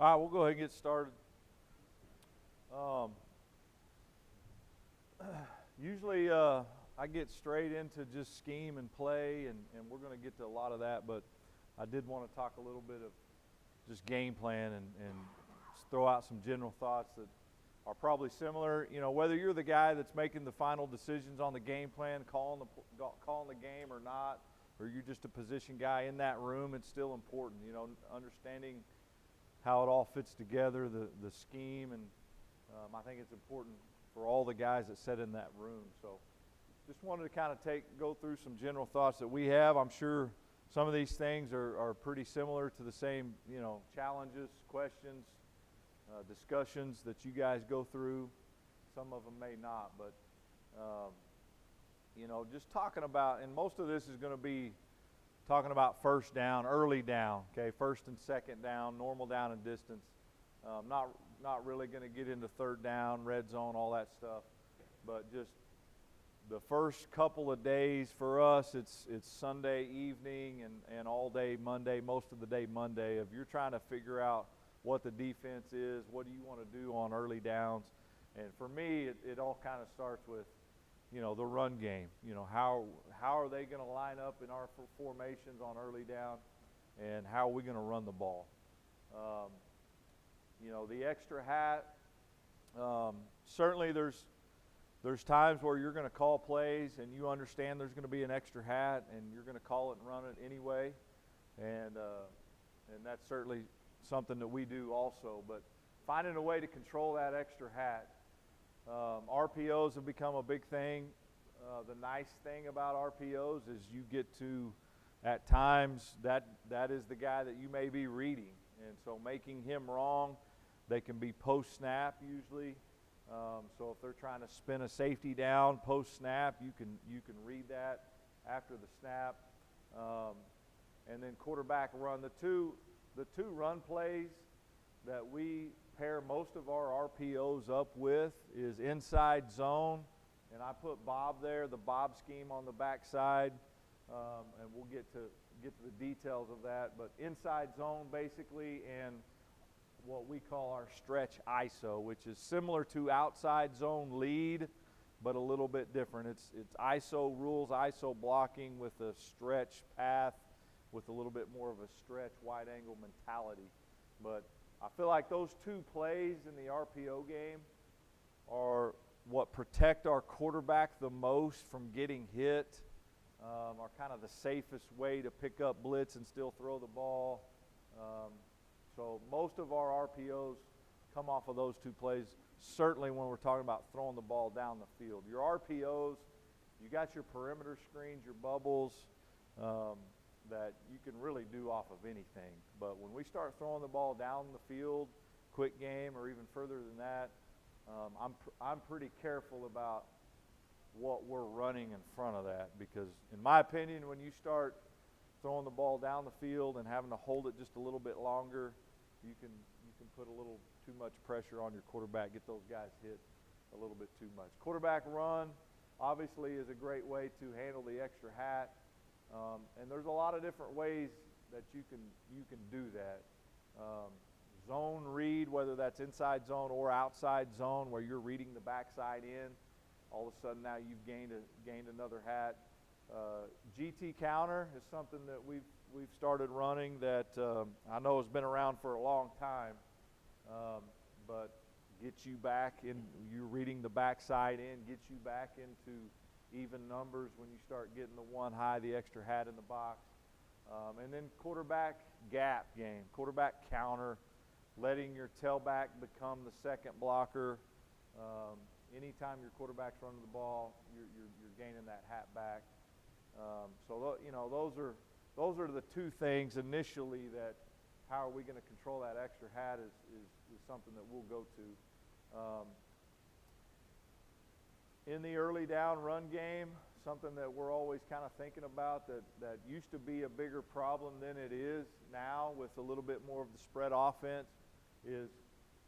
All right, we'll go ahead and get started. Um, Usually I get straight into just scheme and play, and we're going to get to a lot of that, but I did want to talk a little bit of just game plan and just throw out some general thoughts that are probably similar. You know, whether you're the guy that's making the final decisions on the game plan, calling the game or not, or you're just a position guy in that room, it's still important. You know, understanding how it all fits together, the scheme, and I think it's important for all the guys that sit in that room. So just wanted to kind of go through some general thoughts that we have. I'm sure some of these things are pretty similar to the same, you know, challenges, questions, discussions that you guys go through. Some of them may not, but you know, just talking about, and most of this is going to be talking about first down, early down, okay, first and second down, normal down and distance. Not really going to get into third down, red zone, all that stuff, but just the first couple of days for us, it's Sunday evening and all day Monday, most of the day Monday, if you're trying to figure out what the defense is, what do you want to do on early downs. And for me, it all kind of starts with, you know, the run game. You know, how are they going to line up in our formations on early down, and how are we going to run the ball? You know, the extra hat, certainly there's times where you're going to call plays and you understand there's going to be an extra hat and you're going to call it and run it anyway, and that's certainly something that we do also. But finding a way to control that extra hat. RPOs have become a big thing. The nice thing about RPOs is you get to, at times, that is the guy that you may be reading. And so making him wrong, they can be post-snap usually. So if they're trying to spin a safety down post-snap, you can read that after the snap. And then quarterback run. The two run plays that we pair most of our RPOs up with is inside zone, and I put Bob there, the Bob scheme on the backside, and we'll get to the details of that. But inside zone basically, and what we call our stretch ISO, which is similar to outside zone lead, but a little bit different. It's ISO rules, ISO blocking with a stretch path, with a little bit more of a stretch wide angle mentality. But I feel like those two plays in the RPO game are what protect our quarterback the most from getting hit, are kind of the safest way to pick up blitz and still throw the ball. So most of our RPOs come off of those two plays, certainly when we're talking about throwing the ball down the field. Your RPOs, you got your perimeter screens, your bubbles, that you can really do off of anything. But when we start throwing the ball down the field, quick game, or even further than that, I'm pretty careful about what we're running in front of that, because in my opinion, when you start throwing the ball down the field and having to hold it just a little bit longer, you can put a little too much pressure on your quarterback, get those guys hit a little bit too much. Quarterback run obviously is a great way to handle the extra hat. And there's a lot of different ways that you can do that. Zone read, whether that's inside zone or outside zone, where you're reading the backside in, all of a sudden now you've gained another hat. GT counter is something that we've started running that I know has been around for a long time, but gets you back in. You're reading the backside in, gets you back into even numbers when you start getting the one high, the extra hat in the box. And then quarterback gap game, quarterback counter, letting your tailback become the second blocker. Anytime your quarterback's running the ball, you're gaining that hat back. So you know, those are the two things initially that how are we going to control that extra hat is something that we'll go to. In the early down run game, something that we're always kind of thinking about that used to be a bigger problem than it is now with a little bit more of the spread offense is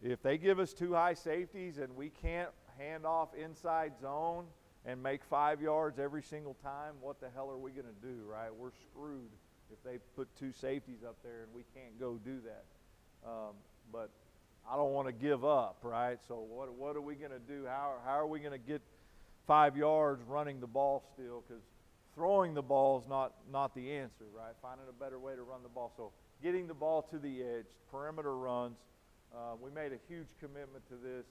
if they give us two high safeties and we can't hand off inside zone and make 5 yards every single time, what the hell are we going to do, right? We're screwed if they put two safeties up there and we can't go do that. but I don't want to give up, right? So what are we going to do? How are we going to get 5 yards running the ball still? Because throwing the ball is not the answer, right? Finding a better way to run the ball. So getting the ball to the edge, perimeter runs. We made a huge commitment to this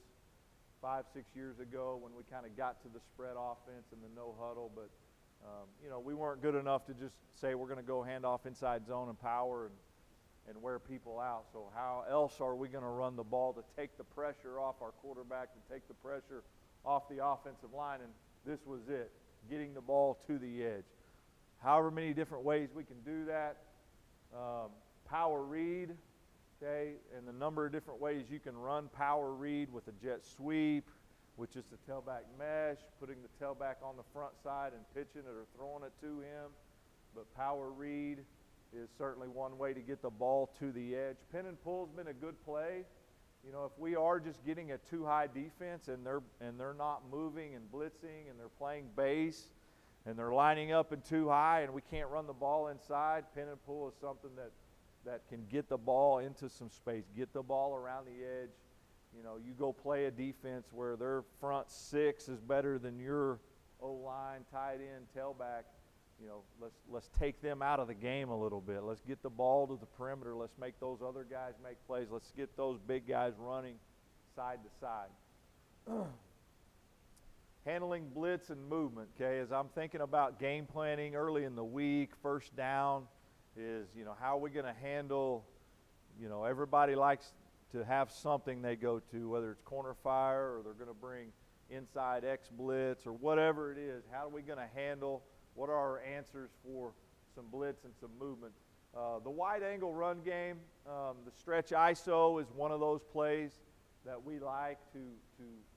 5-6 years ago when we kind of got to the spread offense and the no huddle, but we weren't good enough to just say we're going to go hand off inside zone and power and wear people out. So how else are we going to run the ball to take the pressure off our quarterback, to take the pressure off the offensive line? And this was it, getting the ball to the edge. However many different ways we can do that. Power read, okay, and the number of different ways you can run power read with a jet sweep, which is the tailback mesh, putting the tailback on the front side and pitching it or throwing it to him. But power read is certainly one way to get the ball to the edge. Pin and pull has been a good play. If we are just getting a too high defense and they're not moving and blitzing and they're playing base and they're lining up in too high and we can't run the ball inside, pin and pull is something that can get the ball into some space, get the ball around the edge. You go play a defense where their front six is better than your O-line, tight end, tailback. Let's take them out of the game a little bit. Let's get the ball to the perimeter. Let's make those other guys make plays. Let's get those big guys running side to side. Handling blitz and movement, okay? As I'm thinking about game planning early in the week, first down is, how are we going to handle, everybody likes to have something they go to, whether it's corner fire or they're going to bring inside X blitz or whatever it is. How are we going to handle? What are our answers for some blitz and some movement? The wide angle run game, the stretch ISO is one of those plays that we like to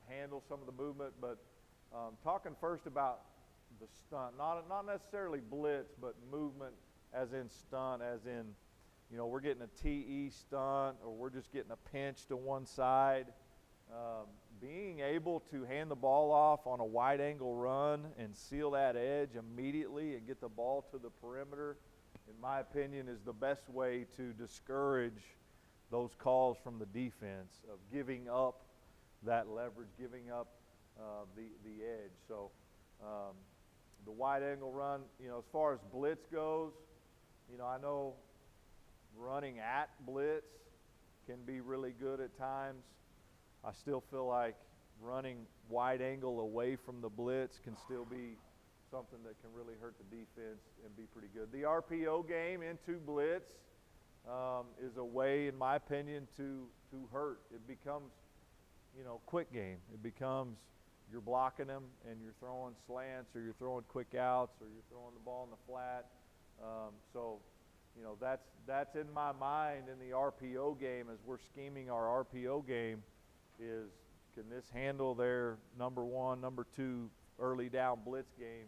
handle some of the movement. But talking first about the stunt, not necessarily blitz, but movement as in stunt, as in, we're getting a TE stunt or we're just getting a pinch to one side. Being able to hand the ball off on a wide angle run and seal that edge immediately and get the ball to the perimeter, in my opinion, is the best way to discourage those calls from the defense of giving up that leverage, giving up the edge. So the wide angle run, as far as blitz goes, I know running at blitz can be really good at times. I still feel like running wide angle away from the blitz can still be something that can really hurt the defense and be pretty good. The RPO game into blitz is a way, in my opinion, to hurt. It becomes, quick game. It becomes you're blocking them and you're throwing slants or you're throwing quick outs or you're throwing the ball in the flat. That's in my mind in the RPO game as we're scheming our RPO game is, can this handle their number one, number two early down blitz game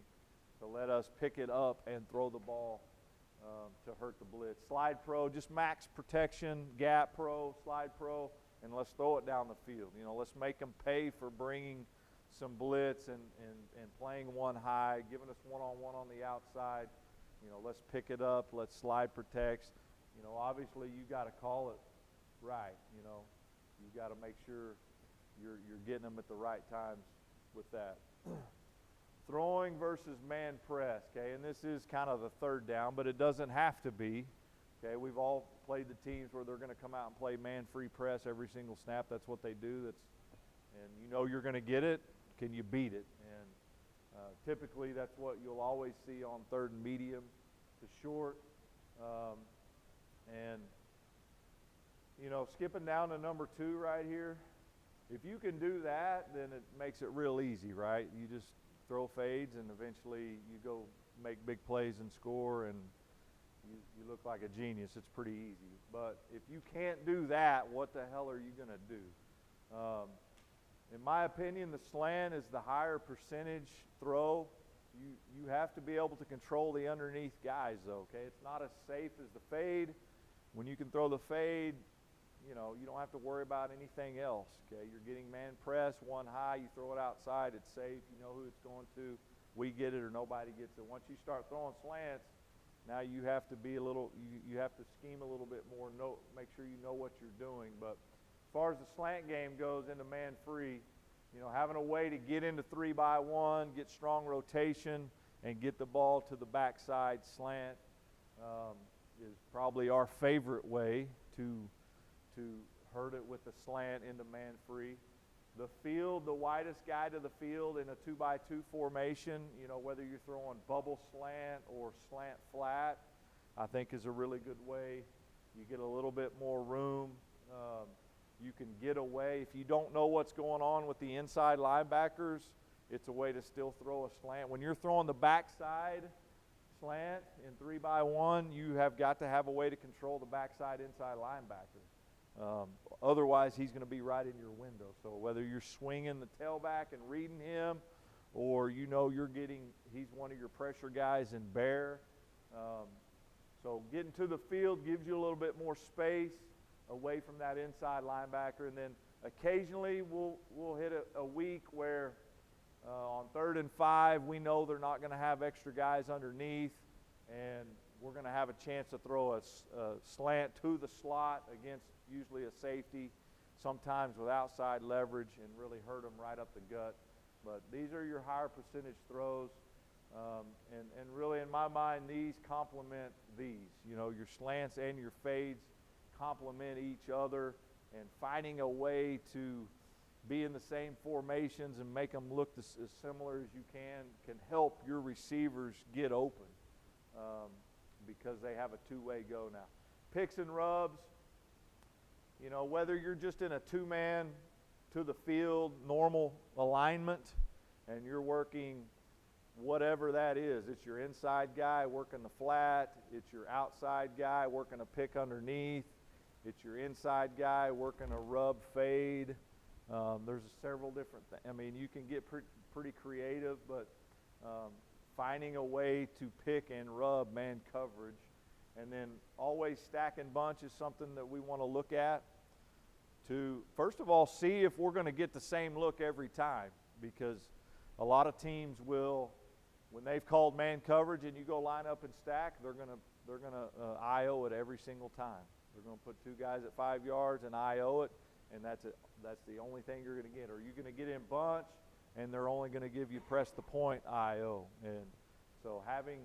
to let us pick it up and throw the ball to hurt the blitz. Slide pro, just max protection, gap pro, slide pro, and let's throw it down the field. Let's make them pay for bringing some blitz and playing one high, giving us one-on-one on the outside. Let's pick it up, let's slide protect. Obviously you got to call it right. You got to make sure you're getting them at the right times with that. Throwing versus man press, okay, and this is kind of the third down, but it doesn't have to be. Okay, we've all played the teams where they're going to come out and play man-free press every single snap. That's what they do. And you're going to get it. Can you beat it? And typically that's what you'll always see on third and medium to short. Skipping down to number 2 right here, if you can do that, then it makes it real easy, right? You just throw fades and eventually you go make big plays and score and you look like a genius. It's pretty easy. But if you can't do that, what the hell are you going to do? In my opinion, the slant is the higher percentage throw. You have to be able to control the underneath guys, though, okay? It's not as safe as the fade. When you can throw the fade, you don't have to worry about anything else, okay? You're getting man press, one high, you throw it outside, it's safe, you know who it's going to. We get it or nobody gets it. Once you start throwing slants, Now you have to be a little, you have to scheme a little bit more, make sure you know what you're doing. But as far as the slant game goes into man free, having a way to get into 3-by-1, get strong rotation, and get the ball to the backside slant is probably our favorite way to hurt it with the slant into man free. The field, the widest guy to the field in a 2-by-2 formation, whether you're throwing bubble slant or slant flat, I think is a really good way. You get a little bit more room. You can get away. If you don't know what's going on with the inside linebackers, it's a way to still throw a slant. When you're throwing the backside slant in 3-by-1, you have got to have a way to control the backside inside linebacker. Otherwise, he's going to be right in your window. So whether you're swinging the tailback and reading him, or he's one of your pressure guys in bear. So getting to the field gives you a little bit more space away from that inside linebacker. And then occasionally we'll hit a week where on 3rd and 5, we know they're not going to have extra guys underneath, and we're going to have a chance to throw a slant to the slot against usually a safety, sometimes with outside leverage, and really hurt them right up the gut. But these are your higher percentage throws, and really in my mind, these complement these. Your slants and your fades complement each other, and finding a way to be in the same formations and make them look as similar as you can help your receivers get open because they have a two-way go now. Picks and rubs, whether you're just in a two-man to the field normal alignment and you're working whatever that is. It's your inside guy working the flat. It's your outside guy working a pick underneath. It's your inside guy working a rub fade. There's several different things. I mean, you can get pretty creative, but finding a way to pick and rub man coverage. And then always stacking bunch is something that we want to look at to, first of all, see if we're going to get the same look every time, because a lot of teams will, when they've called man coverage and you go line up and stack, they're going to IO it every single time. They're going to put two guys at 5 yards and IO it, and that's the only thing you're going to get. Or you're going to get in bunch, and they're only going to give you press the point IO. And so having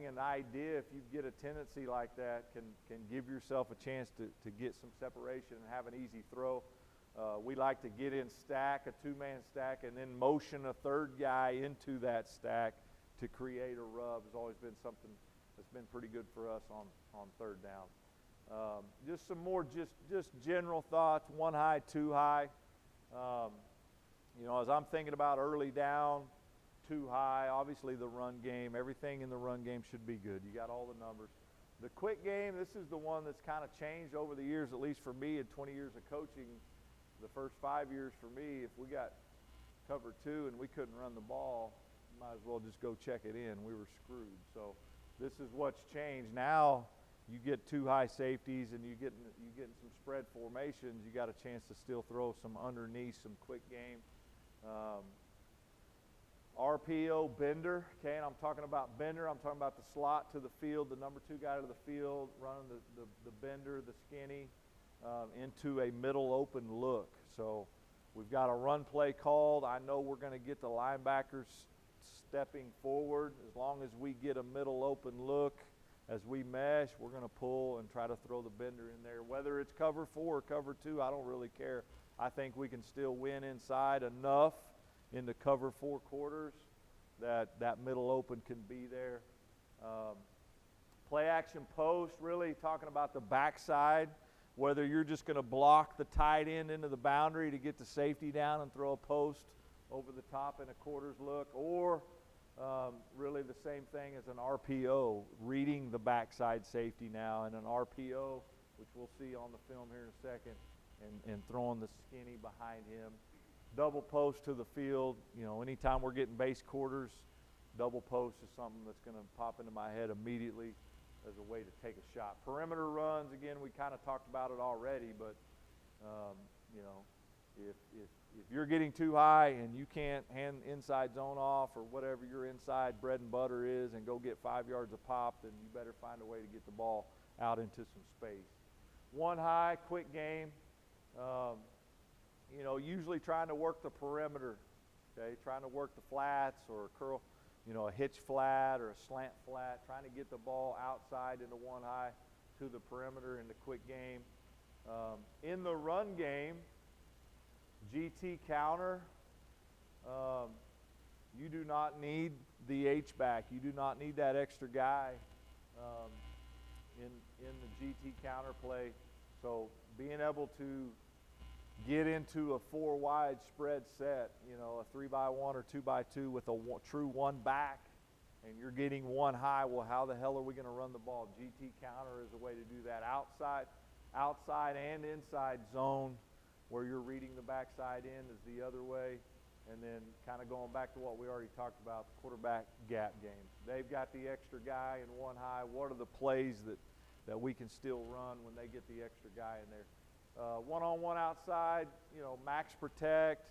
an idea, if you get a tendency like that, can give yourself a chance to get some separation and have an easy throw. We like to get in stack, a two-man stack, and then motion a third guy into that stack to create a rub. Has always been something that's been pretty good for us on third down. Just some more just general thoughts, one high, two high. As I'm thinking about early down, too high, obviously the run game, everything in the run game should be good. You got all the numbers. The quick game, this is the one that's kind of changed over the years, at least for me in 20 years of coaching. The first 5 years for me, if we got cover two and we couldn't run the ball, might as well just go check it in. We were screwed. So this is what's changed. Now you get two high safeties and you get in some spread formations. You got a chance to still throw some underneath, some quick game. RPO bender, okay, and I'm talking about bender. I'm talking about the slot to the field, the number two guy to the field, running the bender, the skinny, into a middle open look. So we've got a run play called. I know we're going to get the linebackers stepping forward. As long as we get a middle open look, as we mesh, we're going to pull and try to throw the bender in there. Whether it's cover 4 or cover 2, I don't really care. I think we can still win inside enough in the cover 4 quarters that middle open can be there. Play action post, really talking about the backside, whether you're just going to block the tight end into the boundary to get the safety down and throw a post over the top in a quarters look, or really the same thing as an RPO, reading the backside safety now, and an RPO, which we'll see on the film here in a second, and throwing the skinny behind him. Double post to the field, anytime we're getting base quarters, double post is something that's going to pop into my head immediately as a way to take a shot. Perimeter runs, again, we kind of talked about it already, but, If you're getting too high and you can't hand inside zone off or whatever your inside bread and butter is and go get 5 yards of pop, then you better find a way to get the ball out into some space. One high, quick game. Usually trying to work the perimeter, okay? Trying to work the flats or a curl, a hitch flat or a slant flat, trying to get the ball outside into one high to the perimeter in the quick game. In the run game, GT counter, you do not need the H-back. You do not need that extra guy in the GT counter play. So being able to get into a 4-wide spread set, a 3x1 or 2x2 with a true one back, and you're getting one high, well, how the hell are we going to run the ball? GT counter is a way to do that. Outside and inside zone, where you're reading the backside in, is the other way. And then kind of going back to what we already talked about, the quarterback gap game. They've got the extra guy in one high. What are the plays that we can still run when they get the extra guy in there? One-on-one outside, max protect.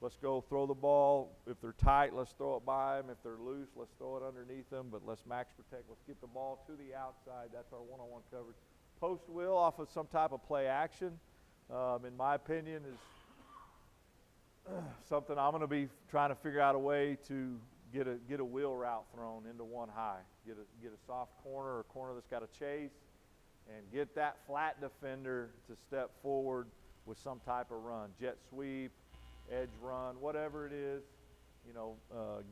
Let's go throw the ball. If they're tight, let's throw it by them. If they're loose, let's throw it underneath them. But let's max protect. Let's get the ball to the outside. That's our one-on-one coverage. Post wheel off of some type of play action, in my opinion, is something I'm going to be trying to figure out a way to get a wheel route thrown into one high. Get a soft corner or a corner that's got a chase, and get that flat defender to step forward with some type of run, jet sweep, edge run, whatever it is.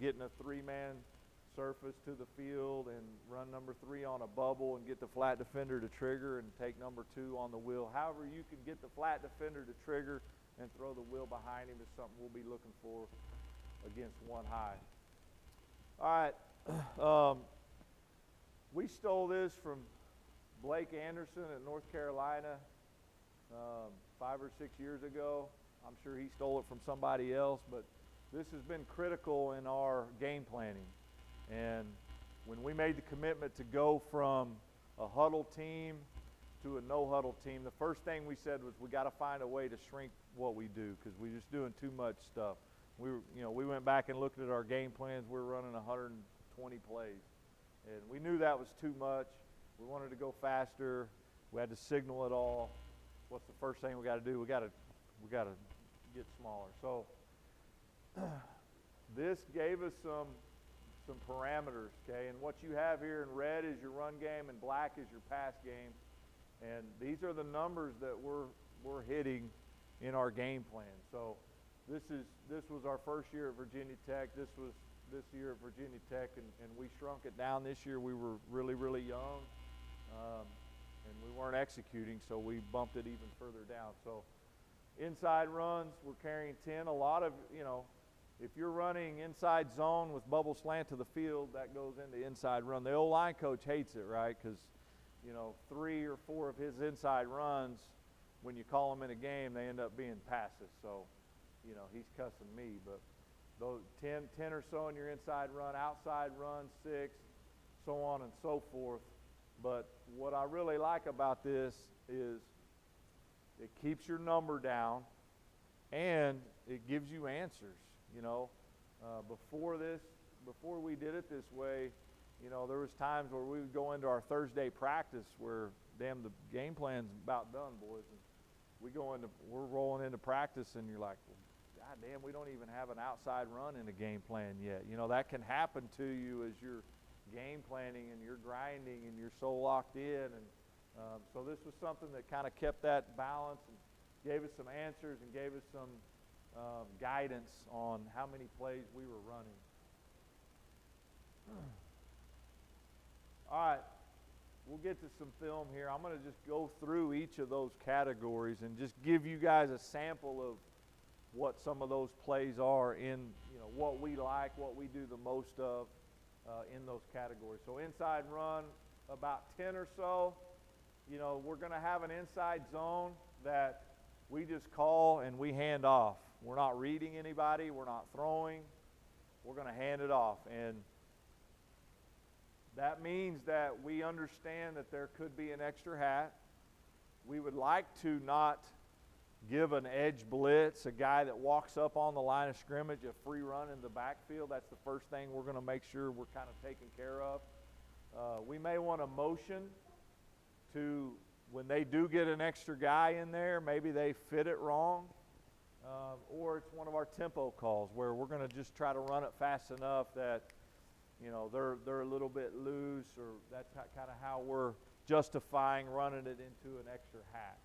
Getting a 3-man surface to the field and run number 3 on a bubble and get the flat defender to trigger and take number 2 on the wheel. However you can get the flat defender to trigger and throw the wheel behind him is something we'll be looking for against one high. All right. We stole this from Blake Anderson at North Carolina 5 or 6 years ago. I'm sure he stole it from somebody else, but this has been critical in our game planning. And when we made the commitment to go from a huddle team to a no-huddle team, the first thing we said was we got to find a way to shrink what we do because we're just doing too much stuff. We went back and looked at our game plans. We were running 120 plays, and we knew that was too much. We wanted to go faster. We had to signal it all. What's the first thing we got to do? We got to get smaller. So this gave us some parameters, okay? And what you have here in red is your run game and black is your pass game. And these are the numbers that we're hitting in our game plan. So this was our first year at Virginia Tech. This was this year at Virginia Tech, and we shrunk it down this year. We were really, really young, and we weren't executing, so we bumped it even further down. So inside runs, we're carrying 10. A lot of, if you're running inside zone with bubble slant to the field, that goes into inside run. The old line coach hates it, right? Because, 3 or 4 of his inside runs, when you call them in a game, they end up being passes. So, he's cussing me. But those 10 or so in your inside run, outside run 6, so on and so forth. But what I really like about this is it keeps your number down and it gives you answers. Before we did it this way, there was times where we would go into our Thursday practice where, the game plan's about done, boys. And we're rolling into practice, and you're like, well, God damn, we don't even have an outside run in a game plan yet. That can happen to you as you're game planning and you're grinding and you're so locked in. And so this was something that kind of kept that balance and gave us some answers and gave us some guidance on how many plays we were running. All right, we'll get to some film here. I'm going to just go through each of those categories and just give you guys a sample of what some of those plays are in, what we like, what we do the most of in those categories. So inside run, about 10 or so. We're going to have an inside zone that we just call and we hand off. We're not reading anybody. We're not throwing. We're going to hand it off. And that means that we understand that there could be an extra hat. We would like to not give an edge blitz, a guy that walks up on the line of scrimmage, a free run in the backfield, that's the first thing we're going to make sure we're kind of taking care of. We may want to motion to, when they do get an extra guy in there, maybe they fit it wrong, or it's one of our tempo calls where we're going to just try to run it fast enough that, you know, they're a little bit loose, or that's kind of how we're justifying running it into an extra hat.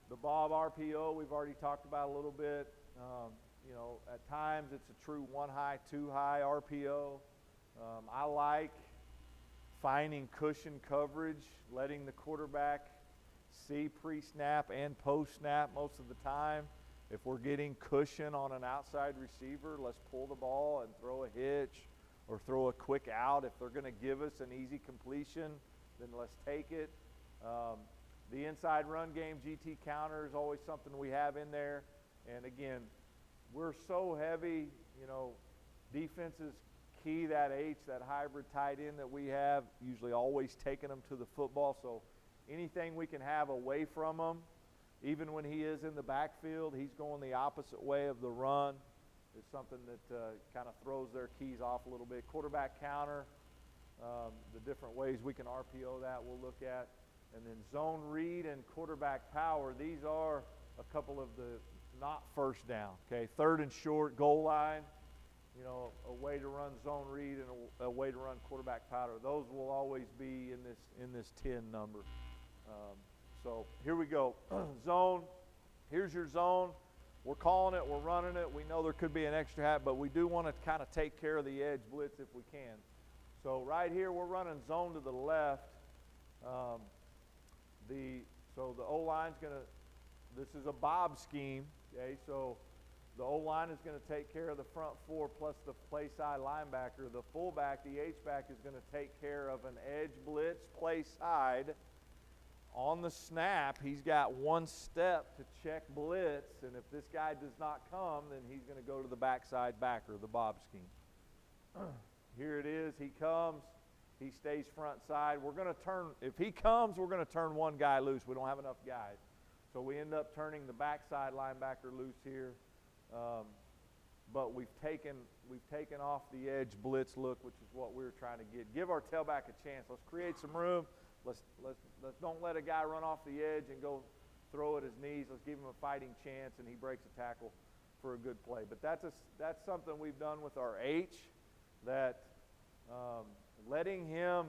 The Bob RPO we've already talked about a little bit. You know, at times it's a true one high, two high RPO. I like finding cushion coverage, letting the quarterback see pre-snap and post-snap most of the time. If we're getting cushion on an outside receiver, let's pull the ball and throw a hitch or throw a quick out. If they're going to give us an easy completion, then let's take it. The inside run game, GT counter, is always something we have in there. And again, we're so heavy, you know, defenses key that H, that hybrid tight end that we have, usually always taking them to the football. So anything we can have away from him, even when he is in the backfield, he's going the opposite way of the run, is something that kind of throws their keys off a little bit. Quarterback counter, the different ways we can RPO that we'll look at. And then zone read and quarterback power, these are a couple of the not first down, okay? Third and short, goal line, you know, a way to run zone read and a way to run quarterback power. Those will always be in this 10 number. So here we go. Zone, here's your zone. We're calling it, we're running it. We know there could be an extra hat, but we do want to kind of take care of the edge blitz if we can. So right here, we're running zone to the left. So the O-line's going to, this is a Bob scheme, okay? So the O-line is going to take care of the front four plus the play side linebacker. The fullback, the H-back, is going to take care of an edge blitz play side. On the snap, he's got one step to check blitz, and if this guy does not come, then he's going to go to the backside backer, the Bob scheme. Here it is. He comes. He stays front side. We're going to turn, if he comes, we're going to turn one guy loose. We don't have enough guys. So we end up turning the backside linebacker loose here. But we've taken off the edge blitz look, which is what we were trying to get. Give our tailback a chance. Let's create some room. Let's don't let a guy run off the edge and go throw at his knees. Let's give him a fighting chance, and he breaks a tackle for a good play. But that's something we've done with our H, that letting him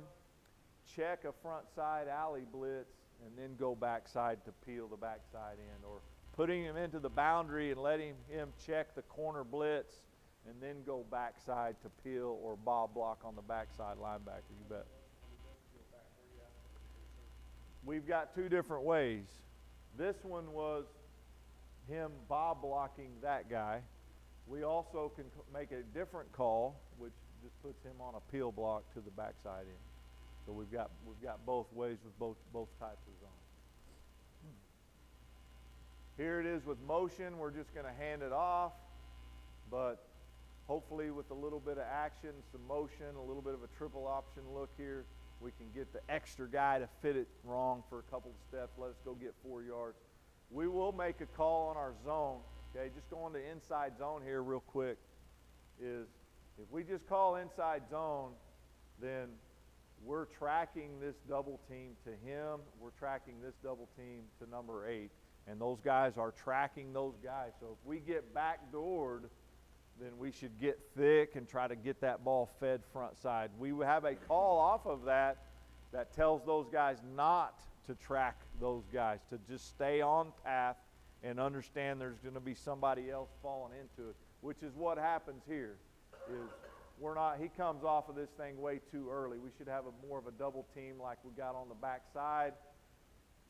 check a front side alley blitz and then go backside to peel the backside end, or putting him into the boundary and letting him check the corner blitz and then go backside to peel or bob block on the backside linebacker. You bet. We've got two different ways. This one was him bob blocking that guy. We also can make a different call, which just puts him on a peel block to the backside end. So we've got both ways with both types of zones. Here it is with motion. We're just going to hand it off, but hopefully with a little bit of action, some motion, a little bit of a triple option look here, we can get the extra guy to fit it wrong for a couple of steps. Let us go get 4 yards. We will make a call on our zone. Okay, just going to inside zone here real quick is, if we just call inside zone, then we're tracking this double team to him. We're tracking this double team to number 8. And those guys are tracking those guys. So if we get backdoored, then we should get thick and try to get that ball fed front side. We have a call off of that tells those guys not to track those guys, to just stay on path and understand there's going to be somebody else falling into it, which is what happens here. He comes off of this thing way too early. We should have more of a double team like we got on the backside.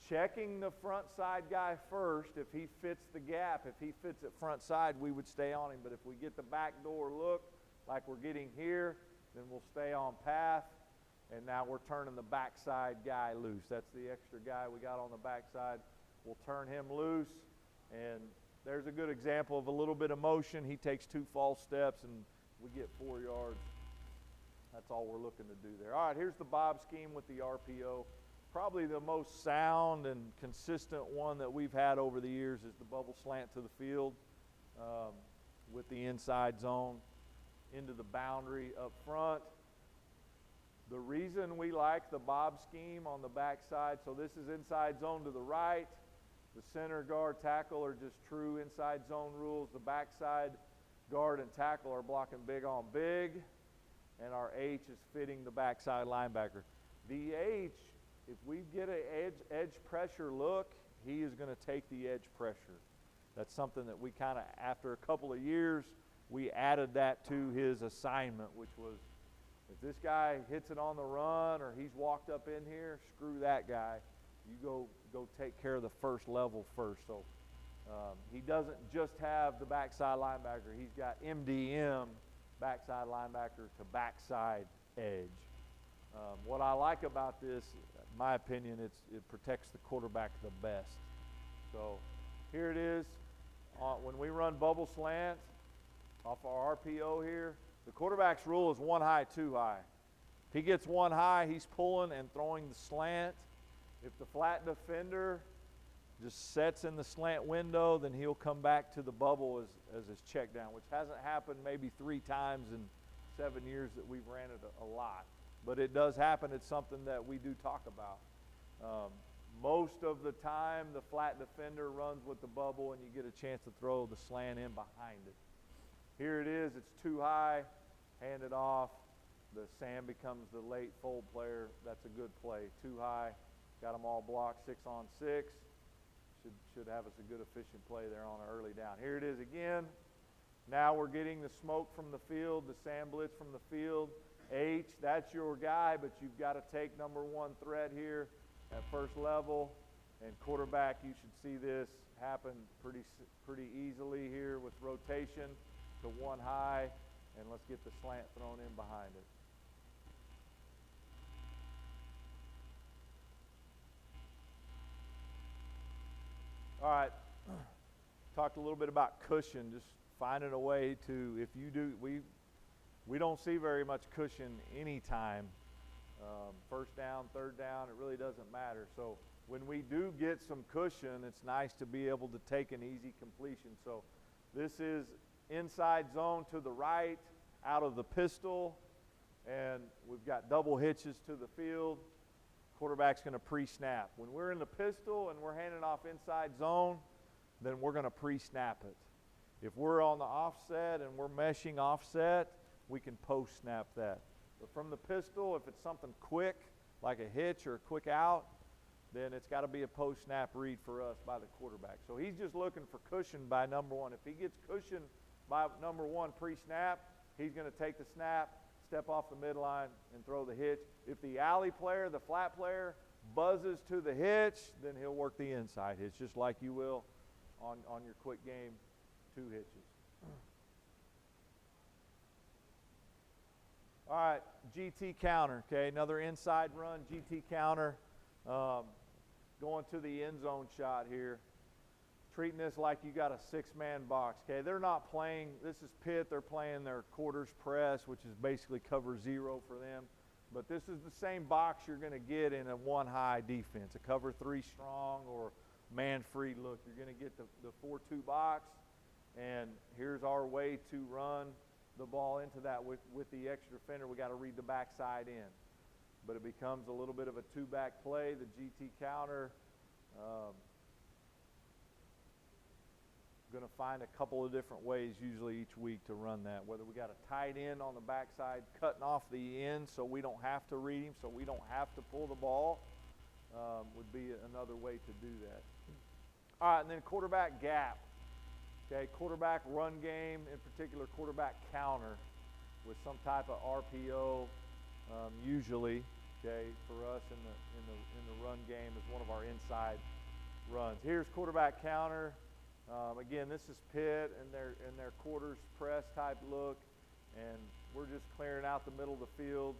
Checking the front side guy first. If he fits the gap, if he fits it front side, we would stay on him. But if we get the backdoor look like we're getting here, then we'll stay on path. And now we're turning the backside guy loose. That's the extra guy we got on the backside. We'll turn him loose. And there's a good example of a little bit of motion. He takes 2 false steps, and we get 4 yards. That's all we're looking to do there. All right, here's the Bob scheme with the RPO. probably the most sound and consistent one that we've had over the years is the bubble slant to the field with the inside zone into the boundary up front. The reason we like the bob scheme on the backside, so this is inside zone to the right. The center, guard, tackle are just true inside zone rules. The backside guard and tackle are blocking big on big, and our H is fitting the backside linebacker. The H, if we get an edge pressure look, he is going to take the edge pressure. That's something that we kind of, after a couple of years, we added that to his assignment, which was, if this guy hits it on the run or he's walked up in here, screw that guy. You go take care of the first level first. So he doesn't just have the backside linebacker. He's got MDM, backside linebacker to backside edge. What I like about this, in my opinion, it protects the quarterback the best. So here it is. When we run bubble slant off our RPO here, the quarterback's rule is one high, two high. If he gets one high, he's pulling and throwing the slant. If the flat defender just sets in the slant window, then he'll come back to the bubble as his check down, which hasn't happened maybe 3 times in 7 years that we've ran it a lot. But it does happen. It's something that we do talk about. Most of the time, the flat defender runs with the bubble, and you get a chance to throw the slant in behind it. Here it is. It's too high. Hand it off. The Sam becomes the late fold player. That's a good play. Too high. Got them all blocked 6 on 6. Should have us a good efficient play there on an early down. Here it is again. Now we're getting the smoke from the field, the Sam blitz from the field. H, that's your guy, but you've got to take number 1 threat here at first level. And quarterback, you should see this happen pretty easily here with rotation to 1 high, and let's get the slant thrown in behind it. All right, talked a little bit about cushion, just finding a way to, if you do, we don't see very much cushion anytime. First down, third down, it really doesn't matter. So when we do get some cushion, it's nice to be able to take an easy completion. So this is inside zone to the right, out of the pistol, and we've got double hitches to the field. Quarterback's going to pre-snap. When we're in the pistol and we're handing off inside zone, then we're going to pre-snap it. If we're on the offset and we're meshing offset, we can post-snap that. But from the pistol, if it's something quick, like a hitch or a quick out, then it's got to be a post-snap read for us by the quarterback. So he's just looking for cushion by number 1. If he gets cushion by number 1 pre-snap, he's going to take the snap, step off the midline, and throw the hitch. If the alley player, the flat player, buzzes to the hitch, then he'll work the inside hitch, just like you will on your quick game 2 hitches. All right, GT counter, okay, another inside run, GT counter. Going to the end zone shot here. Treating this like you got a 6-man box, okay? They're not playing, this is Pitt, they're playing their quarters press, which is basically cover 0 for them. But this is the same box you're going to get in a 1-high defense, a cover 3 strong or man-free look. You're going to get the 4-2 box, and here's our way to run the ball into that with the extra defender. We got to read the backside in. But it becomes a little bit of a 2-back play, the GT counter. Going to find a couple of different ways usually each week to run that. Whether we got a tight end on the backside cutting off the end so we don't have to read him, so we don't have to pull the ball, would be another way to do that. All right, and then quarterback gap. Okay, quarterback run game, in particular quarterback counter with some type of RPO, usually, okay, for us in the run game is one of our inside runs. Here's quarterback counter. Again, this is Pitt and their quarters press type look, and we're just clearing out the middle of the field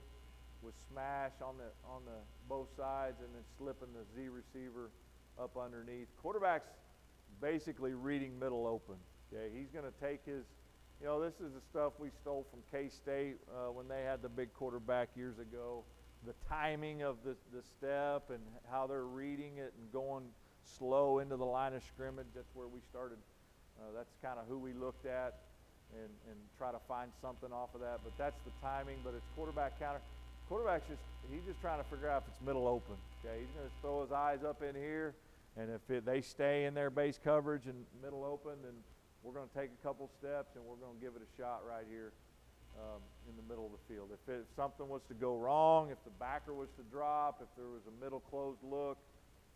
with smash on the both sides, and then slipping the Z receiver up underneath. Quarterback's basically reading middle open. Okay, he's going to take his, this is the stuff we stole from K-State when they had the big quarterback years ago. the timing of the step and how they're reading it and going slow into the line of scrimmage. That's where we started. That's kind of who we looked at and try to find something off of that. But that's the timing. But it's quarterback counter. Quarterback's he's just trying to figure out if it's middle open. Okay, he's going to throw his eyes up in here, and if they stay in their base coverage and middle open, then we're going to take a couple steps and we're going to give it a shot right here in the middle of the field. If something was to go wrong, if the backer was to drop, if there was a middle closed look,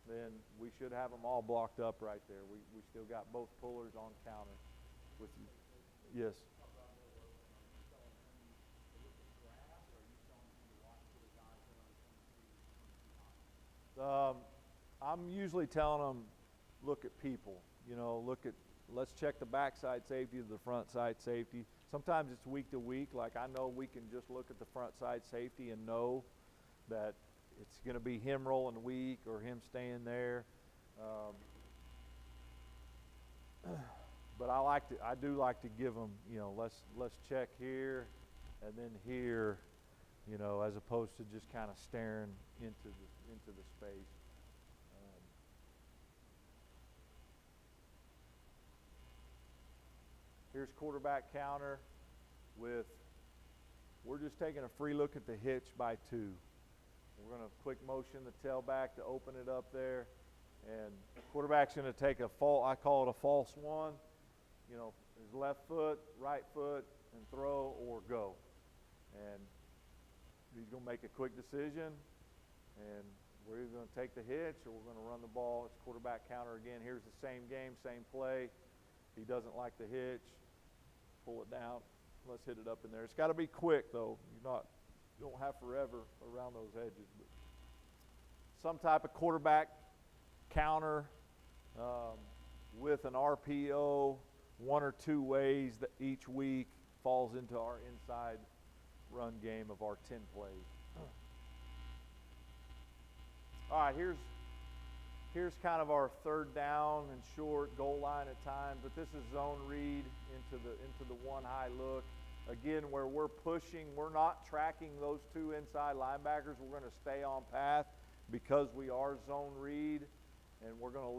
then we should have them all blocked up right there. We still got both pullers on counter with you. Yes. I'm usually telling them, look at people. Let's check the backside safety to the front side safety. Sometimes it's week to week. Like I know we can just look at the front side safety and know that it's going to be him rolling weak or him staying there. But I do like to give them, let's check here and then here, as opposed to just kind of staring into the space. Here's quarterback counter we're just taking a free look at the hitch by 2. We're going to quick motion the tailback to open it up there. And the quarterback's going to take I call it a false one. His left foot, right foot, and throw or go. And he's going to make a quick decision. And we're either going to take the hitch or we're going to run the ball. It's quarterback counter again. Here's the same game, same play. He doesn't like the hitch. Pull it down. Let's hit it up in there. It's got to be quick, though. You don't have forever around those edges. But some type of quarterback counter with an RPO, 1 or 2 ways that each week falls into our inside run game of our 10 plays. All right, here's kind of our third down and short goal line at times, but this is zone read into the one high look. Again, where we're pushing, we're not tracking those 2 inside linebackers. We're going to stay on path because we are zone read, and we're going to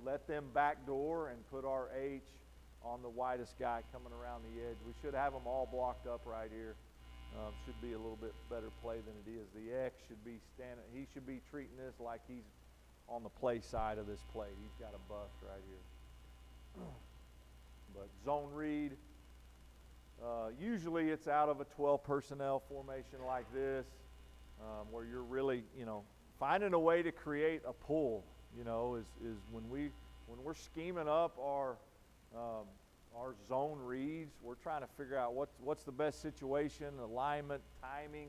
let them backdoor and put our H on the widest guy coming around the edge. We should have them all blocked up right here. Should be a little bit better play than it is. The X should be standing. He should be treating this like he's on the play side of this play. He's got a bust right here. But zone read, usually it's out of a 12 personnel formation like this, where you're really, finding a way to create a pull, is when we're scheming up our zone reads, we're trying to figure out what's the best situation, alignment, timing,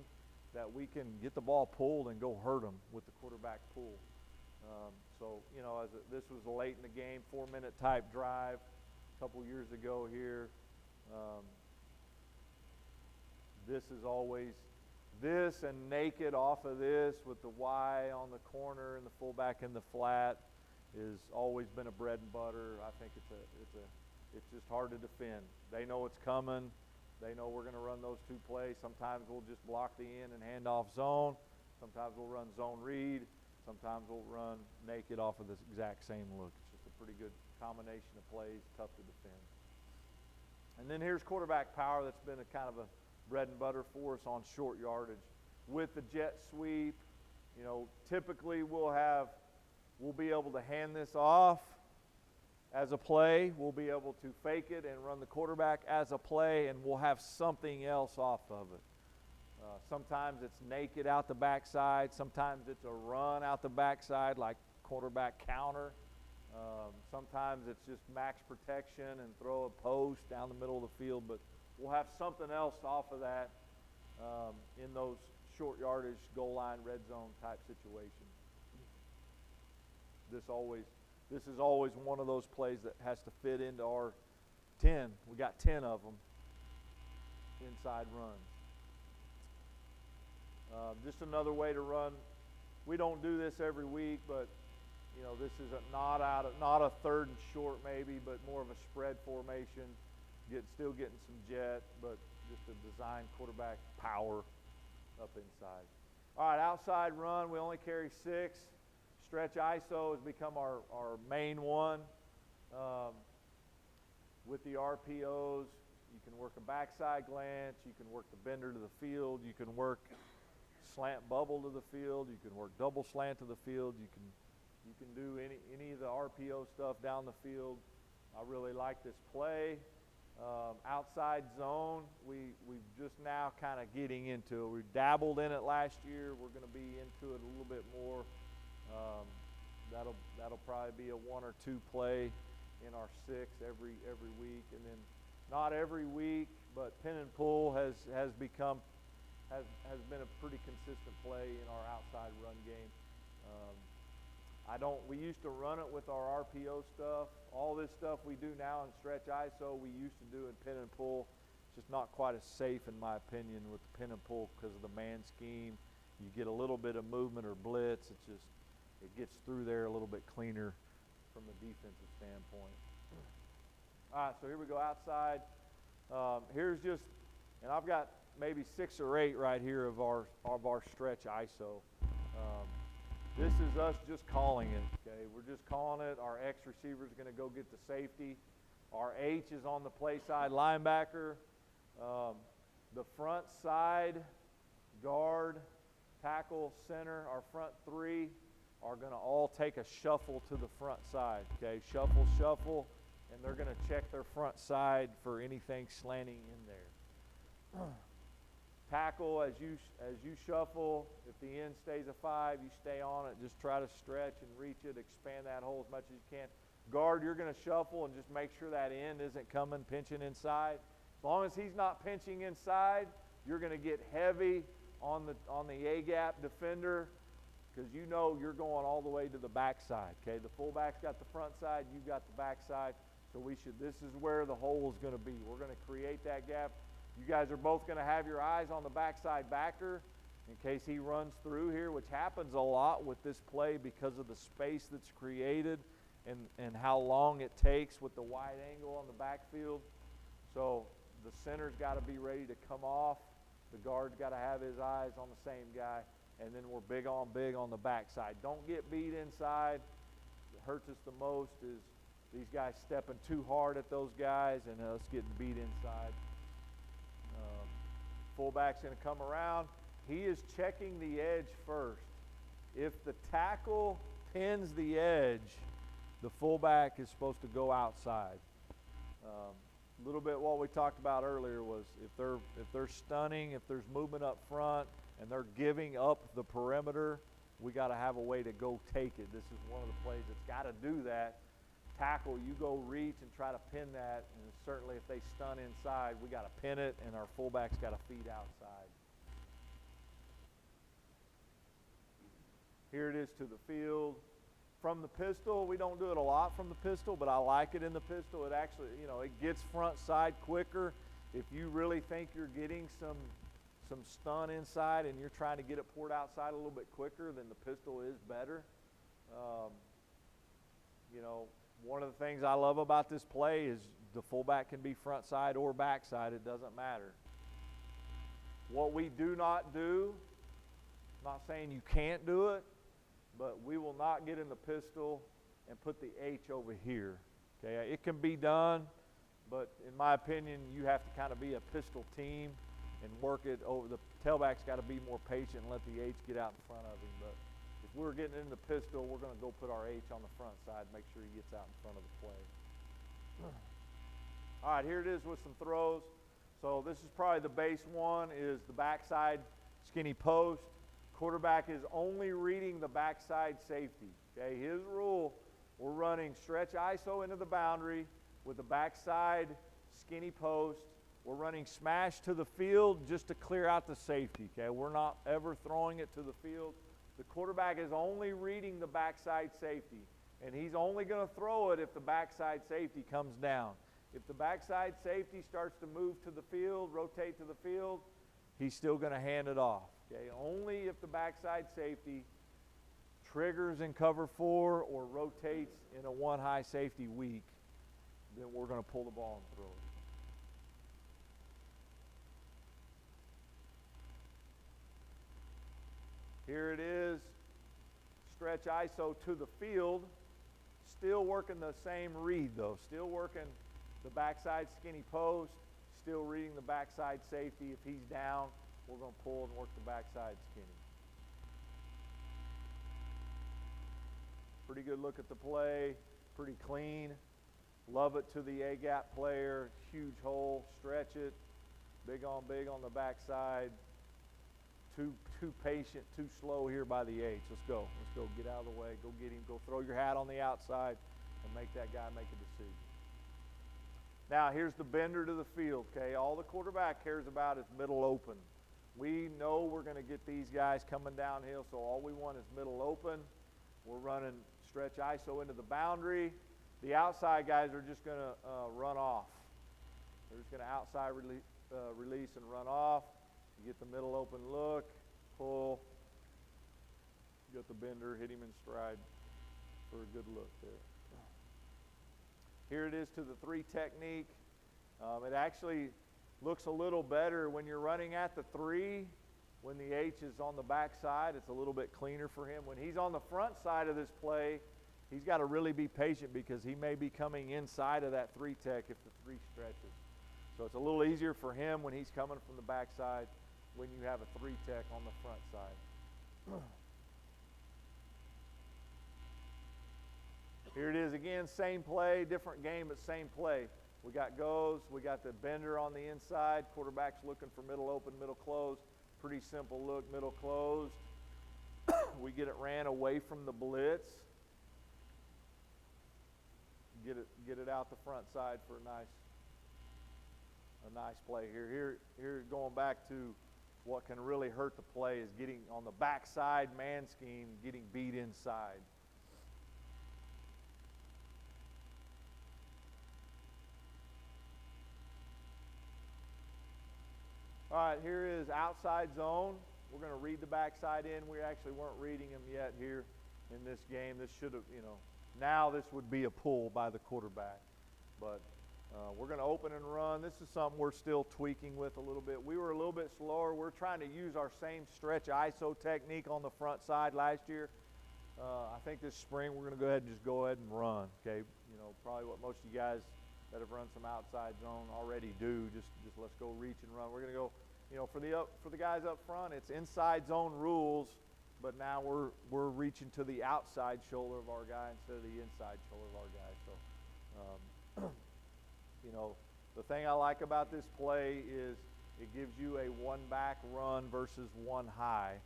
that we can get the ball pulled and go hurt them with the quarterback pull. This was late in the game, 4-minute type drive a couple years ago here. This is always this and naked off of this with the Y on the corner and the fullback in the flat has always been a bread and butter. I think it's just hard to defend. They know it's coming. They know we're going to run those 2 plays. Sometimes we'll just block the in and hand off zone. Sometimes we'll run zone read. Sometimes we'll run naked off of this exact same look. It's just a pretty good combination of plays, tough to defend. And then here's quarterback power. That's been a kind of a bread and butter for us on short yardage. With the jet sweep, typically we'll be able to hand this off as a play. We'll be able to fake it and run the quarterback as a play, and we'll have something else off of it. Sometimes it's naked out the backside. Sometimes it's a run out the backside like quarterback counter. Sometimes it's just max protection and throw a post down the middle of the field. But we'll have something else off of that in those short yardage, goal line, red zone type situations. This is always one of those plays that has to fit into our 10. We got 10 of them inside runs. Just another way to run. We don't do this every week, but this is not a third and short maybe, but more of a spread formation. Still getting some jet, but just a design quarterback power up inside. All right, outside run, we only carry 6. Stretch ISO has become our main one. With the RPOs, you can work a backside glance, you can work the bender to the field, you can work slant bubble to the field, you can work double slant to the field, you can do any of the RPO stuff down the field. I really like this play. Outside zone, we've just now kind of getting into it. We dabbled in it last year. We're going to be into it a little bit more. That'll probably be a 1 or 2 play in our 6 every week, and then not every week, but pin and pull has been a pretty consistent play in our outside run game. We used to run it with our RPO stuff. All this stuff we do now in stretch ISO, we used to do in pin and pull. It's just not quite as safe, in my opinion, with the pin and pull because of the man scheme. You get a little bit of movement or blitz. It gets through there a little bit cleaner from a defensive standpoint. All right, so here we go outside. Here's just, and I've got maybe 6 or 8 right here of our stretch ISO. This is us just calling it, okay? We're just calling it. Our X receiver is going to go get the safety. Our H is on the play side linebacker. The front side, guard, tackle, center, our front 3 are going to all take a shuffle to the front side, okay? Shuffle, shuffle, and they're going to check their front side for anything slanting in there. Tackle, as you shuffle, if the end stays a 5, you stay on it. Just try to stretch and reach it, expand that hole as much as you can. Guard, you're going to shuffle and just make sure that end isn't coming, pinching inside. As long as he's not pinching inside, you're going to get heavy on the A-gap defender because you know you're going all the way to the backside, okay? The fullback's got the front side, you've got the backside. So this is where the hole is going to be. We're going to create that gap. You guys are both going to have your eyes on the backside backer in case he runs through here, which happens a lot with this play because of the space that's created and how long it takes with the wide angle on the backfield. So the center's got to be ready to come off. The guard's got to have his eyes on the same guy. And then we're big on the backside. Don't get beat inside. What hurts us the most is these guys stepping too hard at those guys and us getting beat inside. Fullback's going to come around. He is checking the edge first. If the tackle pins the edge, the fullback is supposed to go outside. A little bit what we talked about earlier was if they're stunning, if there's movement up front, and they're giving up the perimeter, we got to have a way to go take it. This is one of the plays that's got to do that. Tackle, you go reach and try to pin that, and certainly if they stun inside, we got to pin it, and our fullback's got to feed outside. Here it is to the field. From the pistol, we don't do it a lot from the pistol, but I like it in the pistol. It actually, it gets front side quicker. If you really think you're getting some stun inside and you're trying to get it poured outside a little bit quicker, then the pistol is better. One of the things I love about this play is the fullback can be front side or back side. It doesn't matter. What we do not do, I'm not saying you can't do it, but we will not get in the pistol and put the H over here. Okay, it can be done, but in my opinion, you have to kind of be a pistol team and work it over. The tailback's got to be more patient and let the H get out in front of him. But if we're getting in the pistol, we're going to go put our H on the front side, make sure he gets out in front of the play. All right, here it is with some throws. So this is probably the base one, is the backside skinny post. Quarterback is only reading the backside safety. Okay, his rule, we're running stretch ISO into the boundary with the backside skinny post. We're running smash to the field just to clear out the safety. Okay, we're not ever throwing it to the field. The quarterback is only reading the backside safety, and he's only going to throw it if the backside safety comes down. If the backside safety starts to move to the field, rotate to the field, he's still going to hand it off. Okay, only if the backside safety triggers in cover 4 or rotates in a 1 high safety weak, then we're going to pull the ball and throw it. Here it is. Stretch ISO to the field. Still working the same read though. Still working the backside skinny post. Still reading the backside safety. If he's down, we're going to pull and work the backside skinny. Pretty good look at the play. Pretty clean. Love it to the A-gap player. Huge hole. Stretch it. Big on the backside. Too patient, too slow here by the H. Let's go. Let's go. Get out of the way. Go get him. Go throw your hat on the outside and make that guy make a decision. Now, here's the bender to the field, okay? All the quarterback cares about is middle open. We know we're going to get these guys coming downhill, so all we want is middle open. We're running stretch ISO into the boundary. The outside guys are just going to run off. They're just going to outside release and run off. You get the middle open look, pull. You got the bender, hit him in stride for a good look there. Here it is to the 3 technique. It actually looks a little better when you're running at the 3. When the H is on the back side, it's a little bit cleaner for him. When he's on the front side of this play, he's got to really be patient because he may be coming inside of that 3 tech if the 3 stretches. So it's a little easier for him when he's coming from the back side when you have a 3 tech on the front side. Here it is again, same play, different game, but same play. We got goes, we got the bender on the inside, quarterback's looking for middle open, middle closed. Pretty simple look, middle closed. We get it ran away from the blitz. Get it out the front side for a nice play here. Here going back to what can really hurt the play is getting on the backside man scheme, getting beat inside. All right, here is outside zone. We're going to read the backside in. We actually weren't reading them yet here in this game. This should have, now this would be a pull by the quarterback. But we're going to open and run. This is something we're still tweaking with a little bit. We were a little bit slower. We're trying to use our same stretch ISO technique on the front side last year. I think this spring we're going to go ahead and run. Okay, probably what most of you guys that have run some outside zone already do. Just let's go reach and run. We're going to go, for the guys up front, it's inside zone rules, but now we're reaching to the outside shoulder of our guy instead of the inside shoulder of our guy. So, the thing I like about this play is it gives you a one back run versus one high.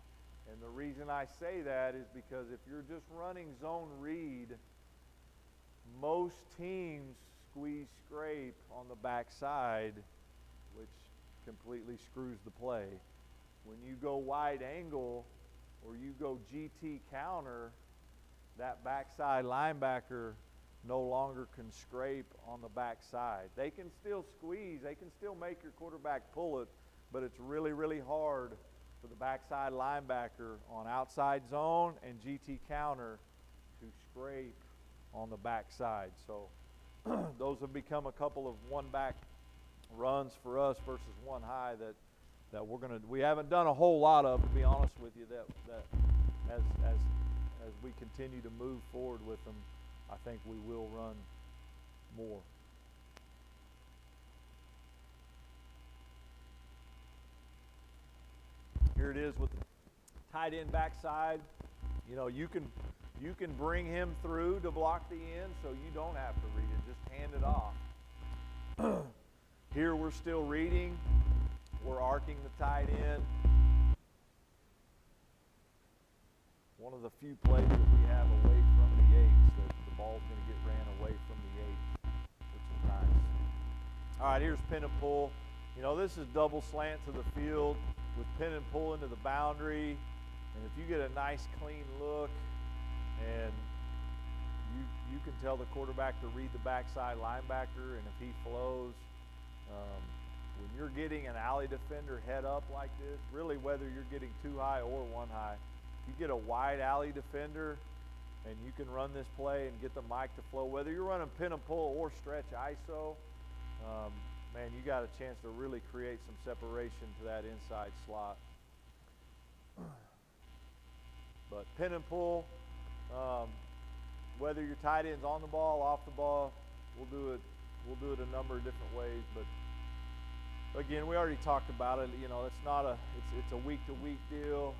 And the reason I say that is because if you're just running zone read, most teams squeeze scrape on the backside, which completely screws the play. When you go wide angle or you go GT counter, that backside linebacker no longer can scrape on the backside. They can still squeeze, they can still make your quarterback pull it, but it's really, really hard for the backside linebacker on outside zone and GT counter to scrape on the backside. So those have become a couple of one back runs for us versus one high that we haven't done a whole lot of, to be honest with you, that as we continue to move forward with them, I think we will run more. Here it is with the tight end backside. You can bring him through to block the end, so you don't have to read it. Just hand it off. Here we're still reading. We're arcing the tight end. One of the few plays that we have away from the eights, that the ball's going to get ran away from the eight, which is nice. All right, here's pin and pull. This is double slant to the field with pin and pull into the boundary. And if you get a nice clean look, and you can tell the quarterback to read the backside linebacker, and if he flows, when you're getting an alley defender head up like this, really whether you're getting two high or one high, if you get a wide alley defender and you can run this play and get the mic to flow, whether you're running pin and pull or stretch ISO, man, you got a chance to really create some separation to that inside slot. But pin and pull, whether your tight end's on the ball, off the ball, we'll do it a number of different ways. But again, we already talked about it. You know, it's a week to week deal.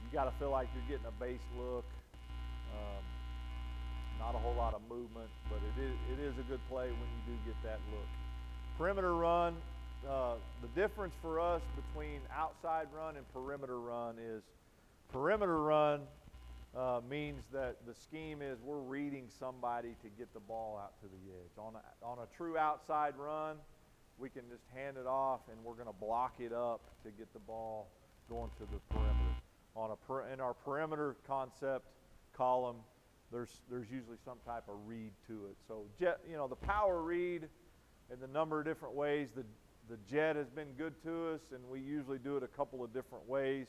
You got to feel like you're getting a base look. Not a whole lot of movement, but it is a good play when you do get that look. Perimeter run, the difference for us between outside run and perimeter run is perimeter run means that the scheme is we're reading somebody to get the ball out to the edge. On a true outside run, we can just hand it off and we're going to block it up to get the ball going to the perimeter. In our perimeter concept column, there's usually some type of read to it. So the power read in the number of different ways. The jet has been good to us, and we usually do it a couple of different ways.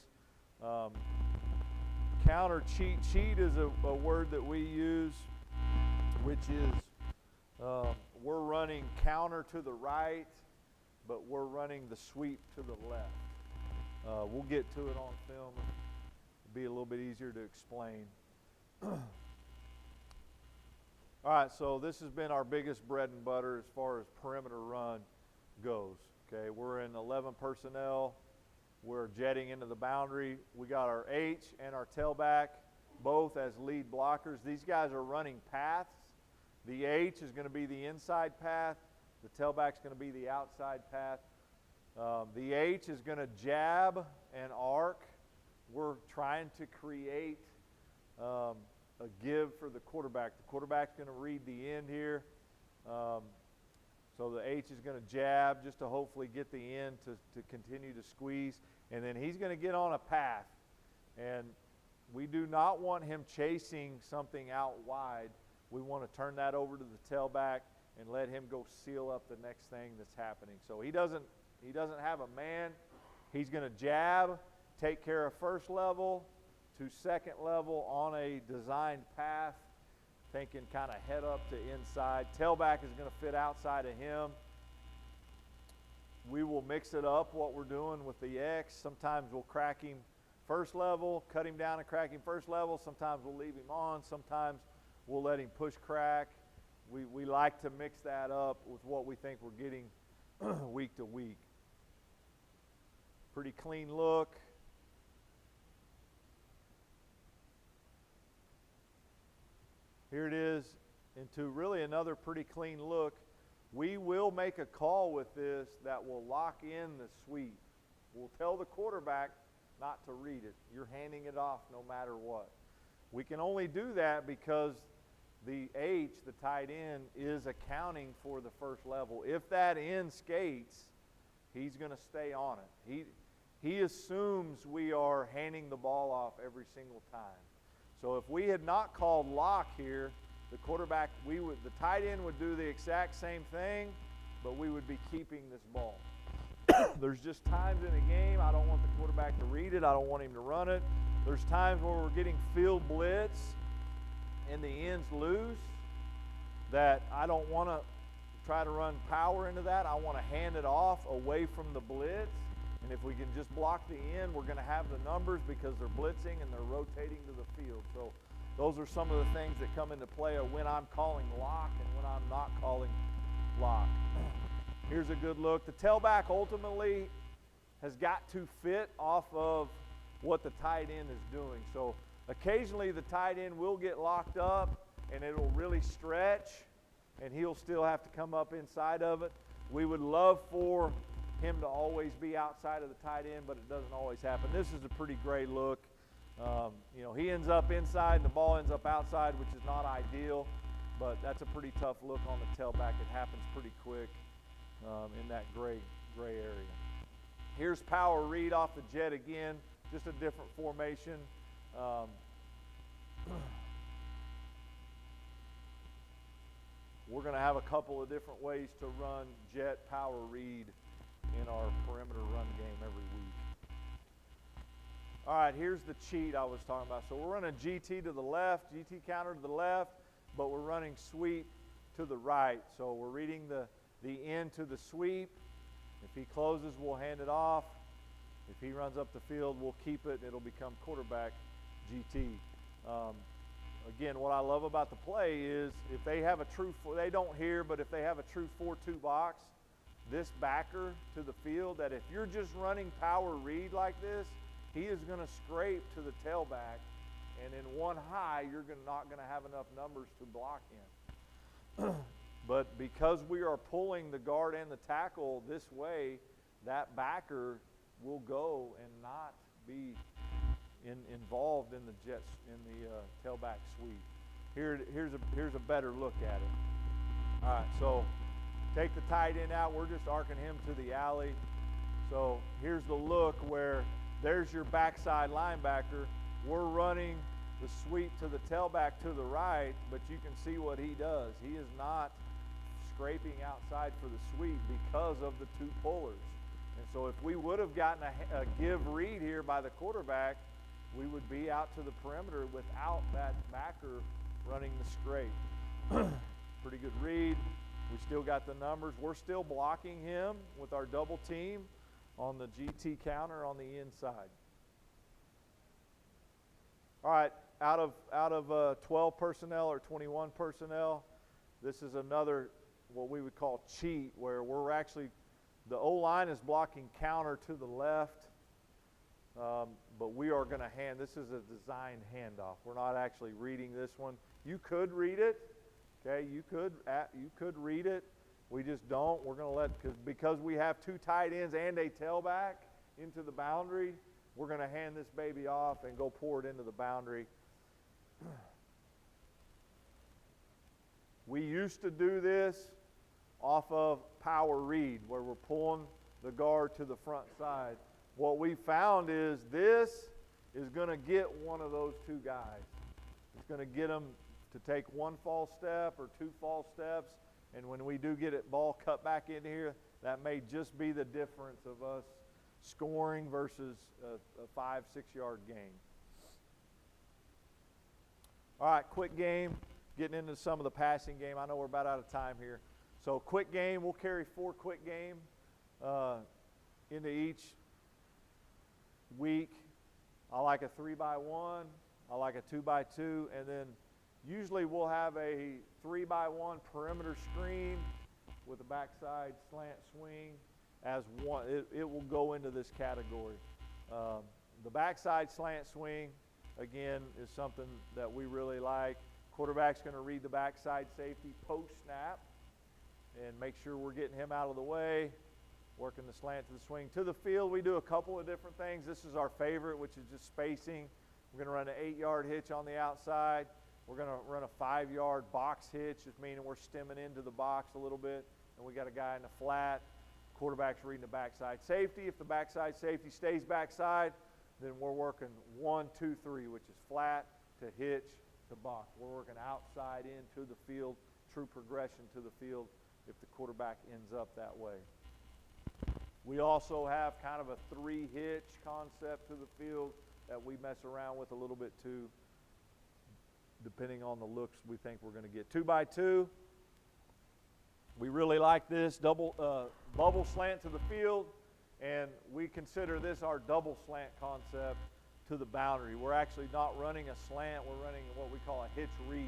Counter cheat. Cheat is a word that we use, which is we're running counter to the right, but we're running the sweep to the left. We'll get to it on film. It'll be a little bit easier to explain. All right, so this has been our biggest bread and butter as far as perimeter run goes. Okay, we're in 11 personnel. We're jetting into the boundary. We got our H and our tailback both as lead blockers. These guys are running paths. The H is going to be the inside path. The tailback's going to be the outside path. The H is going to jab and arc. We're trying to create a give for the quarterback. The quarterback's going to read the end here. So the H is going to jab just to hopefully get the end to continue to squeeze. And then he's going to get on a path. And we do not want him chasing something out wide. We want to turn that over to the tailback and let him go seal up the next thing that's happening. So he doesn't have a man. He's going to jab, take care of first level to second level on a designed path, thinking kind of head up to inside. Tailback is going to fit outside of him. We will mix it up, what we're doing with the X. Sometimes we'll crack him first level, cut him down and crack him first level. Sometimes we'll leave him on. Sometimes we'll let him push crack. We like to mix that up with what we think we're getting week to week. Pretty clean look. Here it is into really another pretty clean look. We will make a call with this that will lock in the sweep. We'll tell the quarterback not to read it. You're handing it off no matter what. We can only do that because the H, the tight end, is accounting for the first level. If that end skates, he's going to stay on it. He assumes we are handing the ball off every single time. So if we had not called lock here, the quarterback, the tight end would do the exact same thing, but we would be keeping this ball. There's just times in a game I don't want the quarterback to read it. I don't want him to run it. There's times where we're getting field blitz and the end's loose that I don't want to try to run power into that. I want to hand it off away from the blitz. And if we can just block the end, we're going to have the numbers because they're blitzing and they're rotating to the field. So those are some of the things that come into play of when I'm calling lock and when I'm not calling lock. Here's a good look. The tailback ultimately has got to fit off of what the tight end is doing. So occasionally the tight end will get locked up and it'll really stretch and he'll still have to come up inside of it. We would love for him to always be outside of the tight end, but it doesn't always happen. This is a pretty great look. He ends up inside and the ball ends up outside, which is not ideal, but that's a pretty tough look on the tailback. It happens pretty quick in that gray area. Here's power read off the jet again, just a different formation. We're going to have a couple of different ways to run jet power read in our perimeter run game every week. All right, here's the cheat I was talking about. So we're running GT to the left, GT counter to the left, but we're running sweep to the right. So we're reading the end to the sweep. If he closes, we'll hand it off. If he runs up the field, we'll keep it. It'll become quarterback GT. Again, what I love about the play is if they have a true, they don't hear, but if they have a true 4-2 box, this backer to the field, that if you're just running power read like this, he is going to scrape to the tailback, and in one high, you're not going to have enough numbers to block him. But because we are pulling the guard and the tackle this way, that backer will go and not be involved in the tailback sweep. Here's a better look at it. All right, so take the tight end out. We're just arcing him to the alley. So here's the look where there's your backside linebacker. We're running the sweep to the tailback to the right, but you can see what he does. He is not scraping outside for the sweep because of the two pullers. And so if we would have gotten a give read here by the quarterback, we would be out to the perimeter without that backer running the scrape. Pretty good read. We still got the numbers. We're still blocking him with our double team on the GT counter on the inside. All right, out of 12 personnel or 21 personnel, this is another what we would call cheat, where we're actually, the O-line is blocking counter to the left, but we are going to this is a design handoff. We're not actually reading this one. You could read it, okay? You could read it. We just don't. We're going to let, because we have two tight ends and a tailback into the boundary, we're going to hand this baby off and go pour it into the boundary. We used to do this off of power read, where we're pulling the guard to the front side. What we found is this is going to get one of those two guys. It's going to get them to take one false step or two false steps, and when we do get it ball cut back in here, that may just be the difference of us scoring versus a 5-6 yard gain. All right, quick game. Getting into some of the passing game. I know we're about out of time here. So quick game, we'll carry 4 quick game into each week. I like a 3x1. I like a 2x2. And then usually we'll have a 3x1 perimeter screen with a backside slant swing as one. It will go into this category. The backside slant swing, again, is something that we really like. Quarterback's going to read the backside safety post-snap and make sure we're getting him out of the way, working the slant to the swing. To the field, we do a couple of different things. This is our favorite, which is just spacing. We're going to run an 8-yard hitch on the outside. We're going to run a 5-yard box hitch, just meaning we're stemming into the box a little bit, and we got a guy in the flat. Quarterback's reading the backside safety. If the backside safety stays backside, then we're working 1, 2, 3, which is flat to hitch to box. We're working outside into the field, true progression to the field if the quarterback ends up that way. We also have kind of a 3-hitch concept to the field that we mess around with a little bit too, depending on the looks we think we're going to get. 2x2. We really like this bubble slant to the field, and we consider this our double slant concept to the boundary. We're actually not running a slant, we're running what we call a hitch read,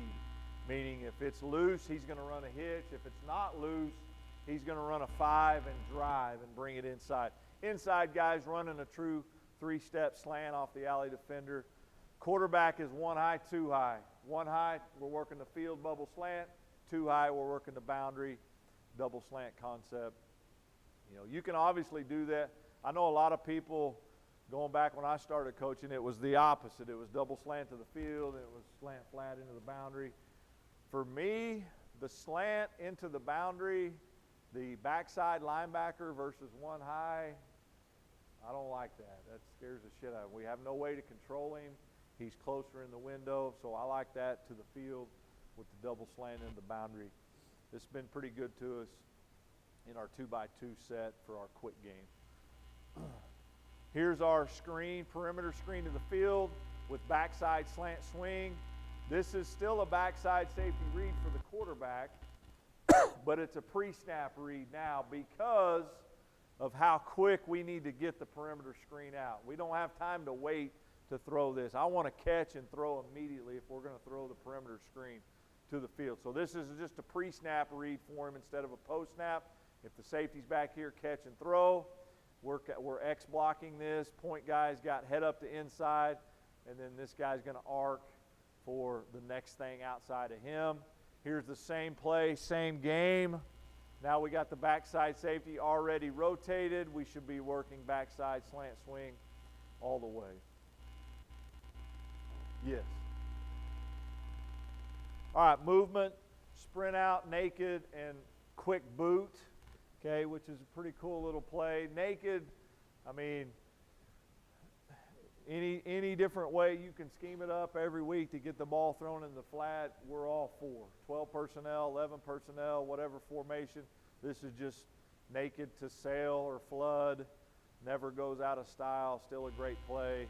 meaning if it's loose, he's going to run a hitch. If it's not loose, he's going to run a 5 and drive and bring it inside. Inside guy's running a true 3-step slant off the alley defender. Quarterback is 1 high, 2 high. 1 high, we're working the field bubble slant. 2 high, we're working the boundary double slant concept. You know, you can obviously do that. I know a lot of people, going back when I started coaching, it was the opposite. It was double slant to the field, and it was slant flat into the boundary. For me, the slant into the boundary, the backside linebacker versus 1 high, I don't like that. That scares the shit out of him. We have no way to control him. He's closer in the window, so I like that to the field with the double slant in the boundary. It's been pretty good to us in our 2x2 set for our quick game. Here's our screen, perimeter screen to the field with backside slant swing. This is still a backside safety read for the quarterback, but it's a pre-snap read now because of how quick we need to get the perimeter screen out. We don't have time to wait to throw this. I want to catch and throw immediately if we're going to throw the perimeter screen to the field. So this is just a pre-snap read for him instead of a post-snap. If the safety's back here, catch and throw. We're X-blocking this. Point guy's got head up to inside, and then this guy's going to arc for the next thing outside of him. Here's the same play, same game. Now we got the backside safety already rotated. We should be working backside slant swing all the way. Yes. All right, movement, sprint out, naked, and quick boot, okay, which is a pretty cool little play. Naked, I mean, any different way you can scheme it up every week to get the ball thrown in the flat, we're all for. 12 personnel, 11 personnel, whatever formation. This is just naked to sail or flood. Never goes out of style. Still a great play.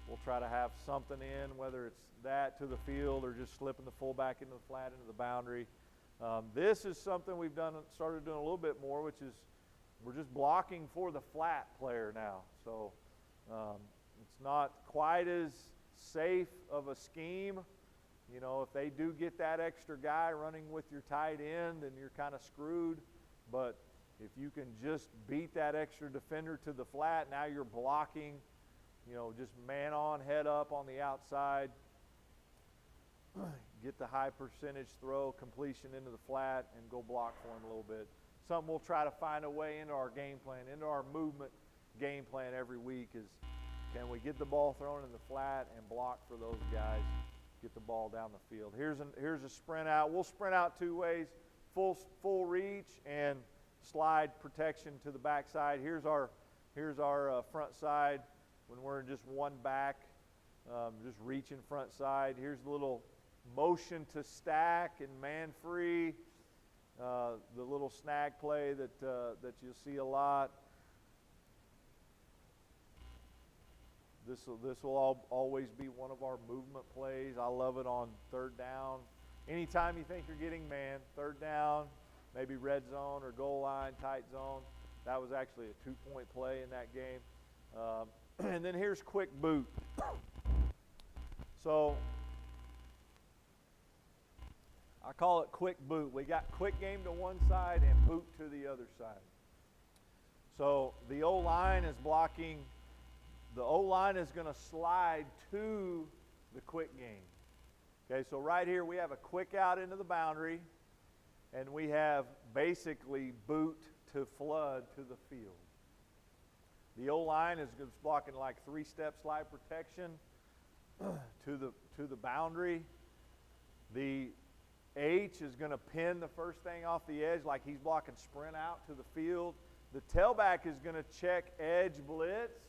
We'll try to have something in, whether it's that to the field or just slipping the fullback into the flat, into the boundary. This is something we've started doing a little bit more, which is we're just blocking for the flat player now. So it's not quite as safe of a scheme. You know, if they do get that extra guy running with your tight end, then you're kind of screwed. But if you can just beat that extra defender to the flat, now you're blocking, you know, just man on, head up on the outside. Get the high percentage throw, completion into the flat, and go block for him a little bit. Something we'll try to find a way into our game plan, into our movement game plan every week is, can we get the ball thrown in the flat and block for those guys, get the ball down the field. Here's a sprint out. We'll sprint out two ways, full reach and slide protection to the backside. Here's our front side when we're in just one back, just reaching front side. Here's the little motion to stack and man free, the little snag play that you'll see a lot. This will always be one of our movement plays. I love it on third down. Anytime you think you're getting man, third down, maybe red zone or goal line, tight zone. That was actually a 2-point play in that game. And then here's quick boot. So I call it quick boot. We got quick game to one side and boot to the other side. So the O-line is blocking. The O-line is going to slide to the quick game. Okay, so right here we have a quick out into the boundary, and we have basically boot to flood to the field. The O-line is blocking like 3-step slide protection to the boundary. The H is going to pin the first thing off the edge like he's blocking sprint out to the field. The tailback is going to check edge blitz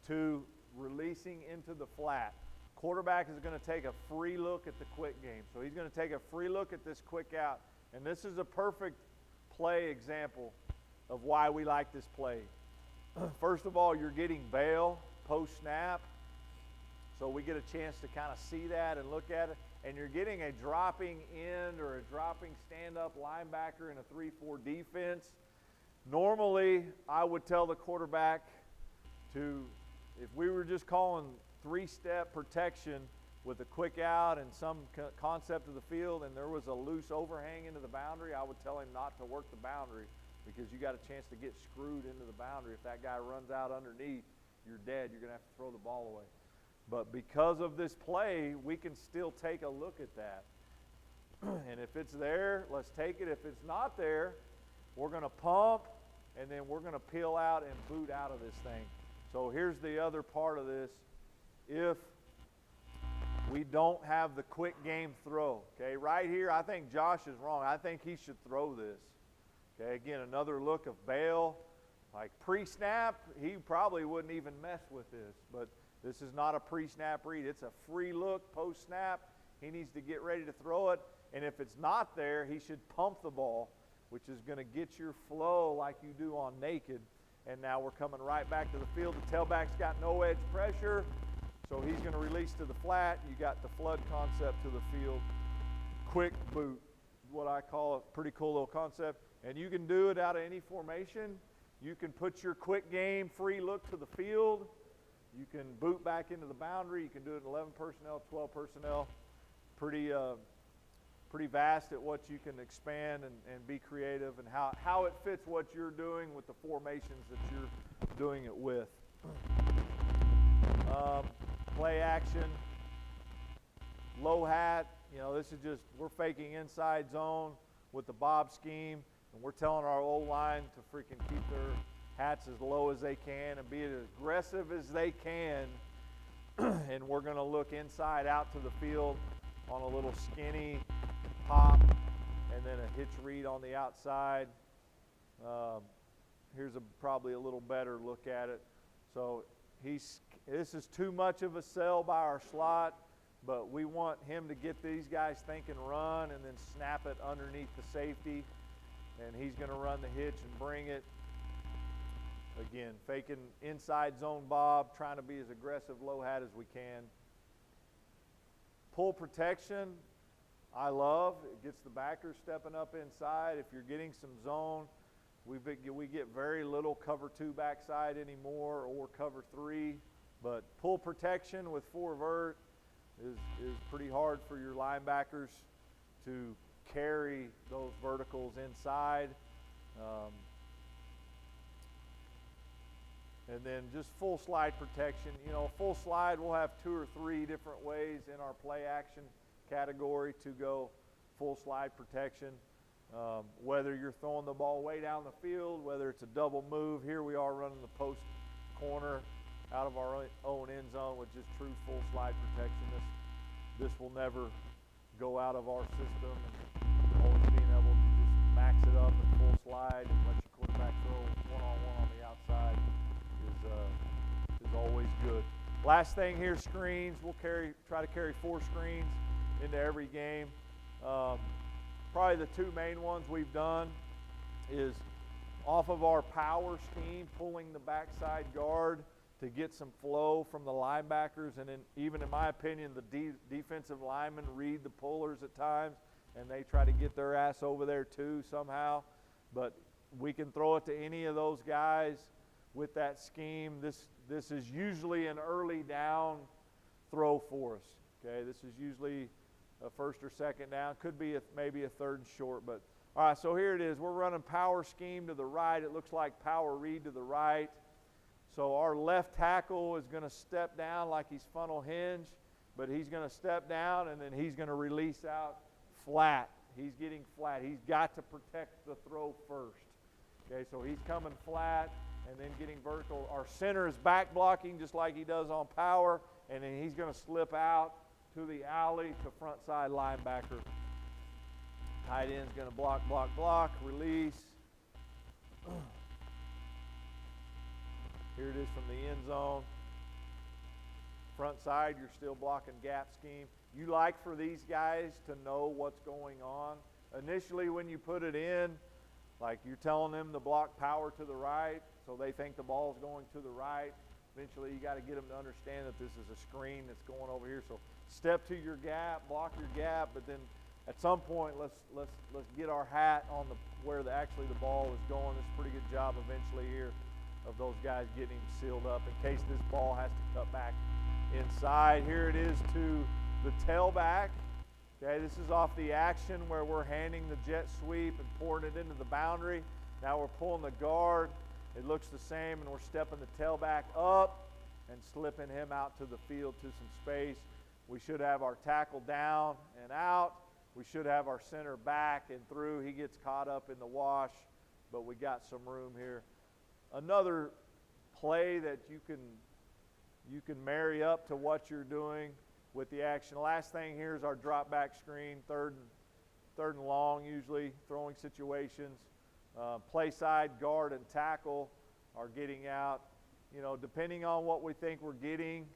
to releasing into the flat. Quarterback is going to take a free look at the quick game. So he's going to take a free look at this quick out. And this is a perfect play example of why we like this play. First of all, you're getting bail post-snap. So we get a chance to kind of see that and look at it. And you're getting a dropping end or a dropping stand-up linebacker in a 3-4 defense. Normally, I would tell the quarterback to, if we were just calling 3-step protection with a quick out and some concept of the field and there was a loose overhang into the boundary, I would tell him not to work the boundary because you got a chance to get screwed into the boundary. If that guy runs out underneath, you're dead. You're going to have to throw the ball away. But because of this play, we can still take a look at that. And if it's there, let's take it. If it's not there, we're going to pump, and then we're going to peel out and boot out of this thing. So here's the other part of this. If we don't have the quick game throw, okay, right here, I think Josh is wrong. I think he should throw this. Okay, again, another look of bail. Like pre-snap, he probably wouldn't even mess with this, but this is not a pre-snap read. It's a free look post-snap. He needs to get ready to throw it, and if it's not there, he should pump the ball, which is going to get your flow like you do on naked. And now we're coming right back to the field. The tailback's got no edge pressure, so he's going to release to the flat. You got the flood concept to the field. Quick boot, what I call a pretty cool little concept. And you can do it out of any formation. You can put your quick game free look to the field. You can boot back into the boundary. You can do it in 11 personnel, 12 personnel. Pretty vast at what you can expand and be creative, and how it fits what you're doing with the formations that you're doing it with. Play action, low hat. You know, this is just, we're faking inside zone with the bob scheme, and we're telling our O-line to freaking keep their hats as low as they can and be as aggressive as they can. And we're going to look inside out to the field on a little skinny pop, and then a hitch read on the outside. Here's probably a little better look at it. So this is too much of a sell by our slot, but we want him to get these guys thinking run and then snap it underneath the safety, and he's going to run the hitch and bring it. Again, faking inside zone bob, trying to be as aggressive low hat as we can. Pull protection, I love. It gets the backers stepping up inside. If you're getting some zone, we get very little cover 2 backside anymore, or cover 3. But pull protection with 4 vert is pretty hard for your linebackers to carry those verticals inside. And then just full slide protection. You know, full slide, we'll have 2 or 3 different ways in our play action category to go full slide protection. Whether you're throwing the ball way down the field, whether it's a double move. Here we are running the post corner out of our own end zone with just true full slide protection. This will never go out of our system, and always being able to just max it up and full slide and let your quarterback throw one-on-one on the outside is always good. Last thing here, screens. We'll try to carry 4 screens into every game. Probably the 2 main ones we've done is off of our power scheme, pulling the backside guard to get some flow from the linebackers, and then even in my opinion, the defensive linemen read the pullers at times, and they try to get their ass over there too somehow. But we can throw it to any of those guys with that scheme. This is usually an early down throw for us. Okay, this is usually a first or second down. Could be maybe a third and short. But all right, so here it is. We're running power scheme to the right. It looks like power read to the right. So our left tackle is going to step down like he's funnel hinge, but he's going to step down and then he's going to release out flat. He's getting flat. He's got to protect the throw first. Okay, so he's coming flat and then getting vertical. Our center is back blocking just like he does on power, and then he's going to slip out to the alley to front side linebacker. Tight end's going to block, block, block, release. Here it is from the end zone. Front side, you're still blocking gap scheme. You like for these guys to know what's going on. Initially when you put it in, like you're telling them to block power to the right, so they think the ball's going to the right. Eventually you got to get them to understand that this is a screen that's going over here. So step to your gap, block your gap, but then at some point let's get our hat on where actually the ball is going. It's a pretty good job eventually here of those guys getting him sealed up in case this ball has to cut back inside. Here it is to the tailback. Okay, this is off the action where we're handing the jet sweep and pouring it into the boundary. Now we're pulling the guard. It looks the same, and we're stepping the tailback up and slipping him out to the field to some space. We should have our tackle down and out. We should have our center back and through. He gets caught up in the wash, but we got some room here. Another play that you can marry up to what you're doing with the action. Last thing here is our drop back screen, third and long usually, throwing situations. Play side, guard, and tackle are getting out. You know, depending on what we think we're getting,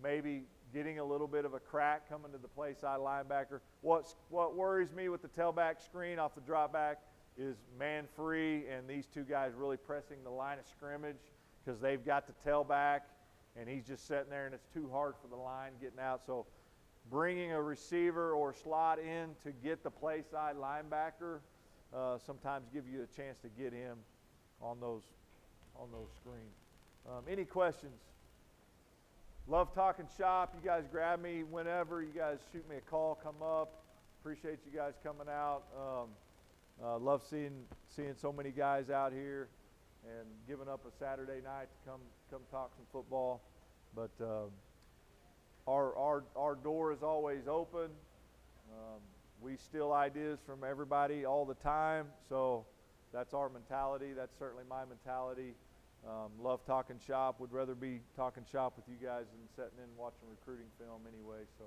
maybe getting a little bit of a crack coming to the play side linebacker. What worries me with the tailback screen off the drop back is man free and these two guys really pressing the line of scrimmage because they've got the tailback and he's just sitting there and it's too hard for the line getting out. So bringing a receiver or slot in to get the play side linebacker sometimes give you a chance to get him on those screens. Any questions? love talking shop. You guys grab me whenever. You guys shoot me a call, come up. Appreciate you guys coming out. Love seeing so many guys out here and giving up a Saturday night to come talk some football. But our door is always open. We steal ideas from everybody all the time, so that's our mentality. That's certainly my mentality. Love talking shop. Would rather be talking shop with you guys than sitting in watching recruiting film anyway. So.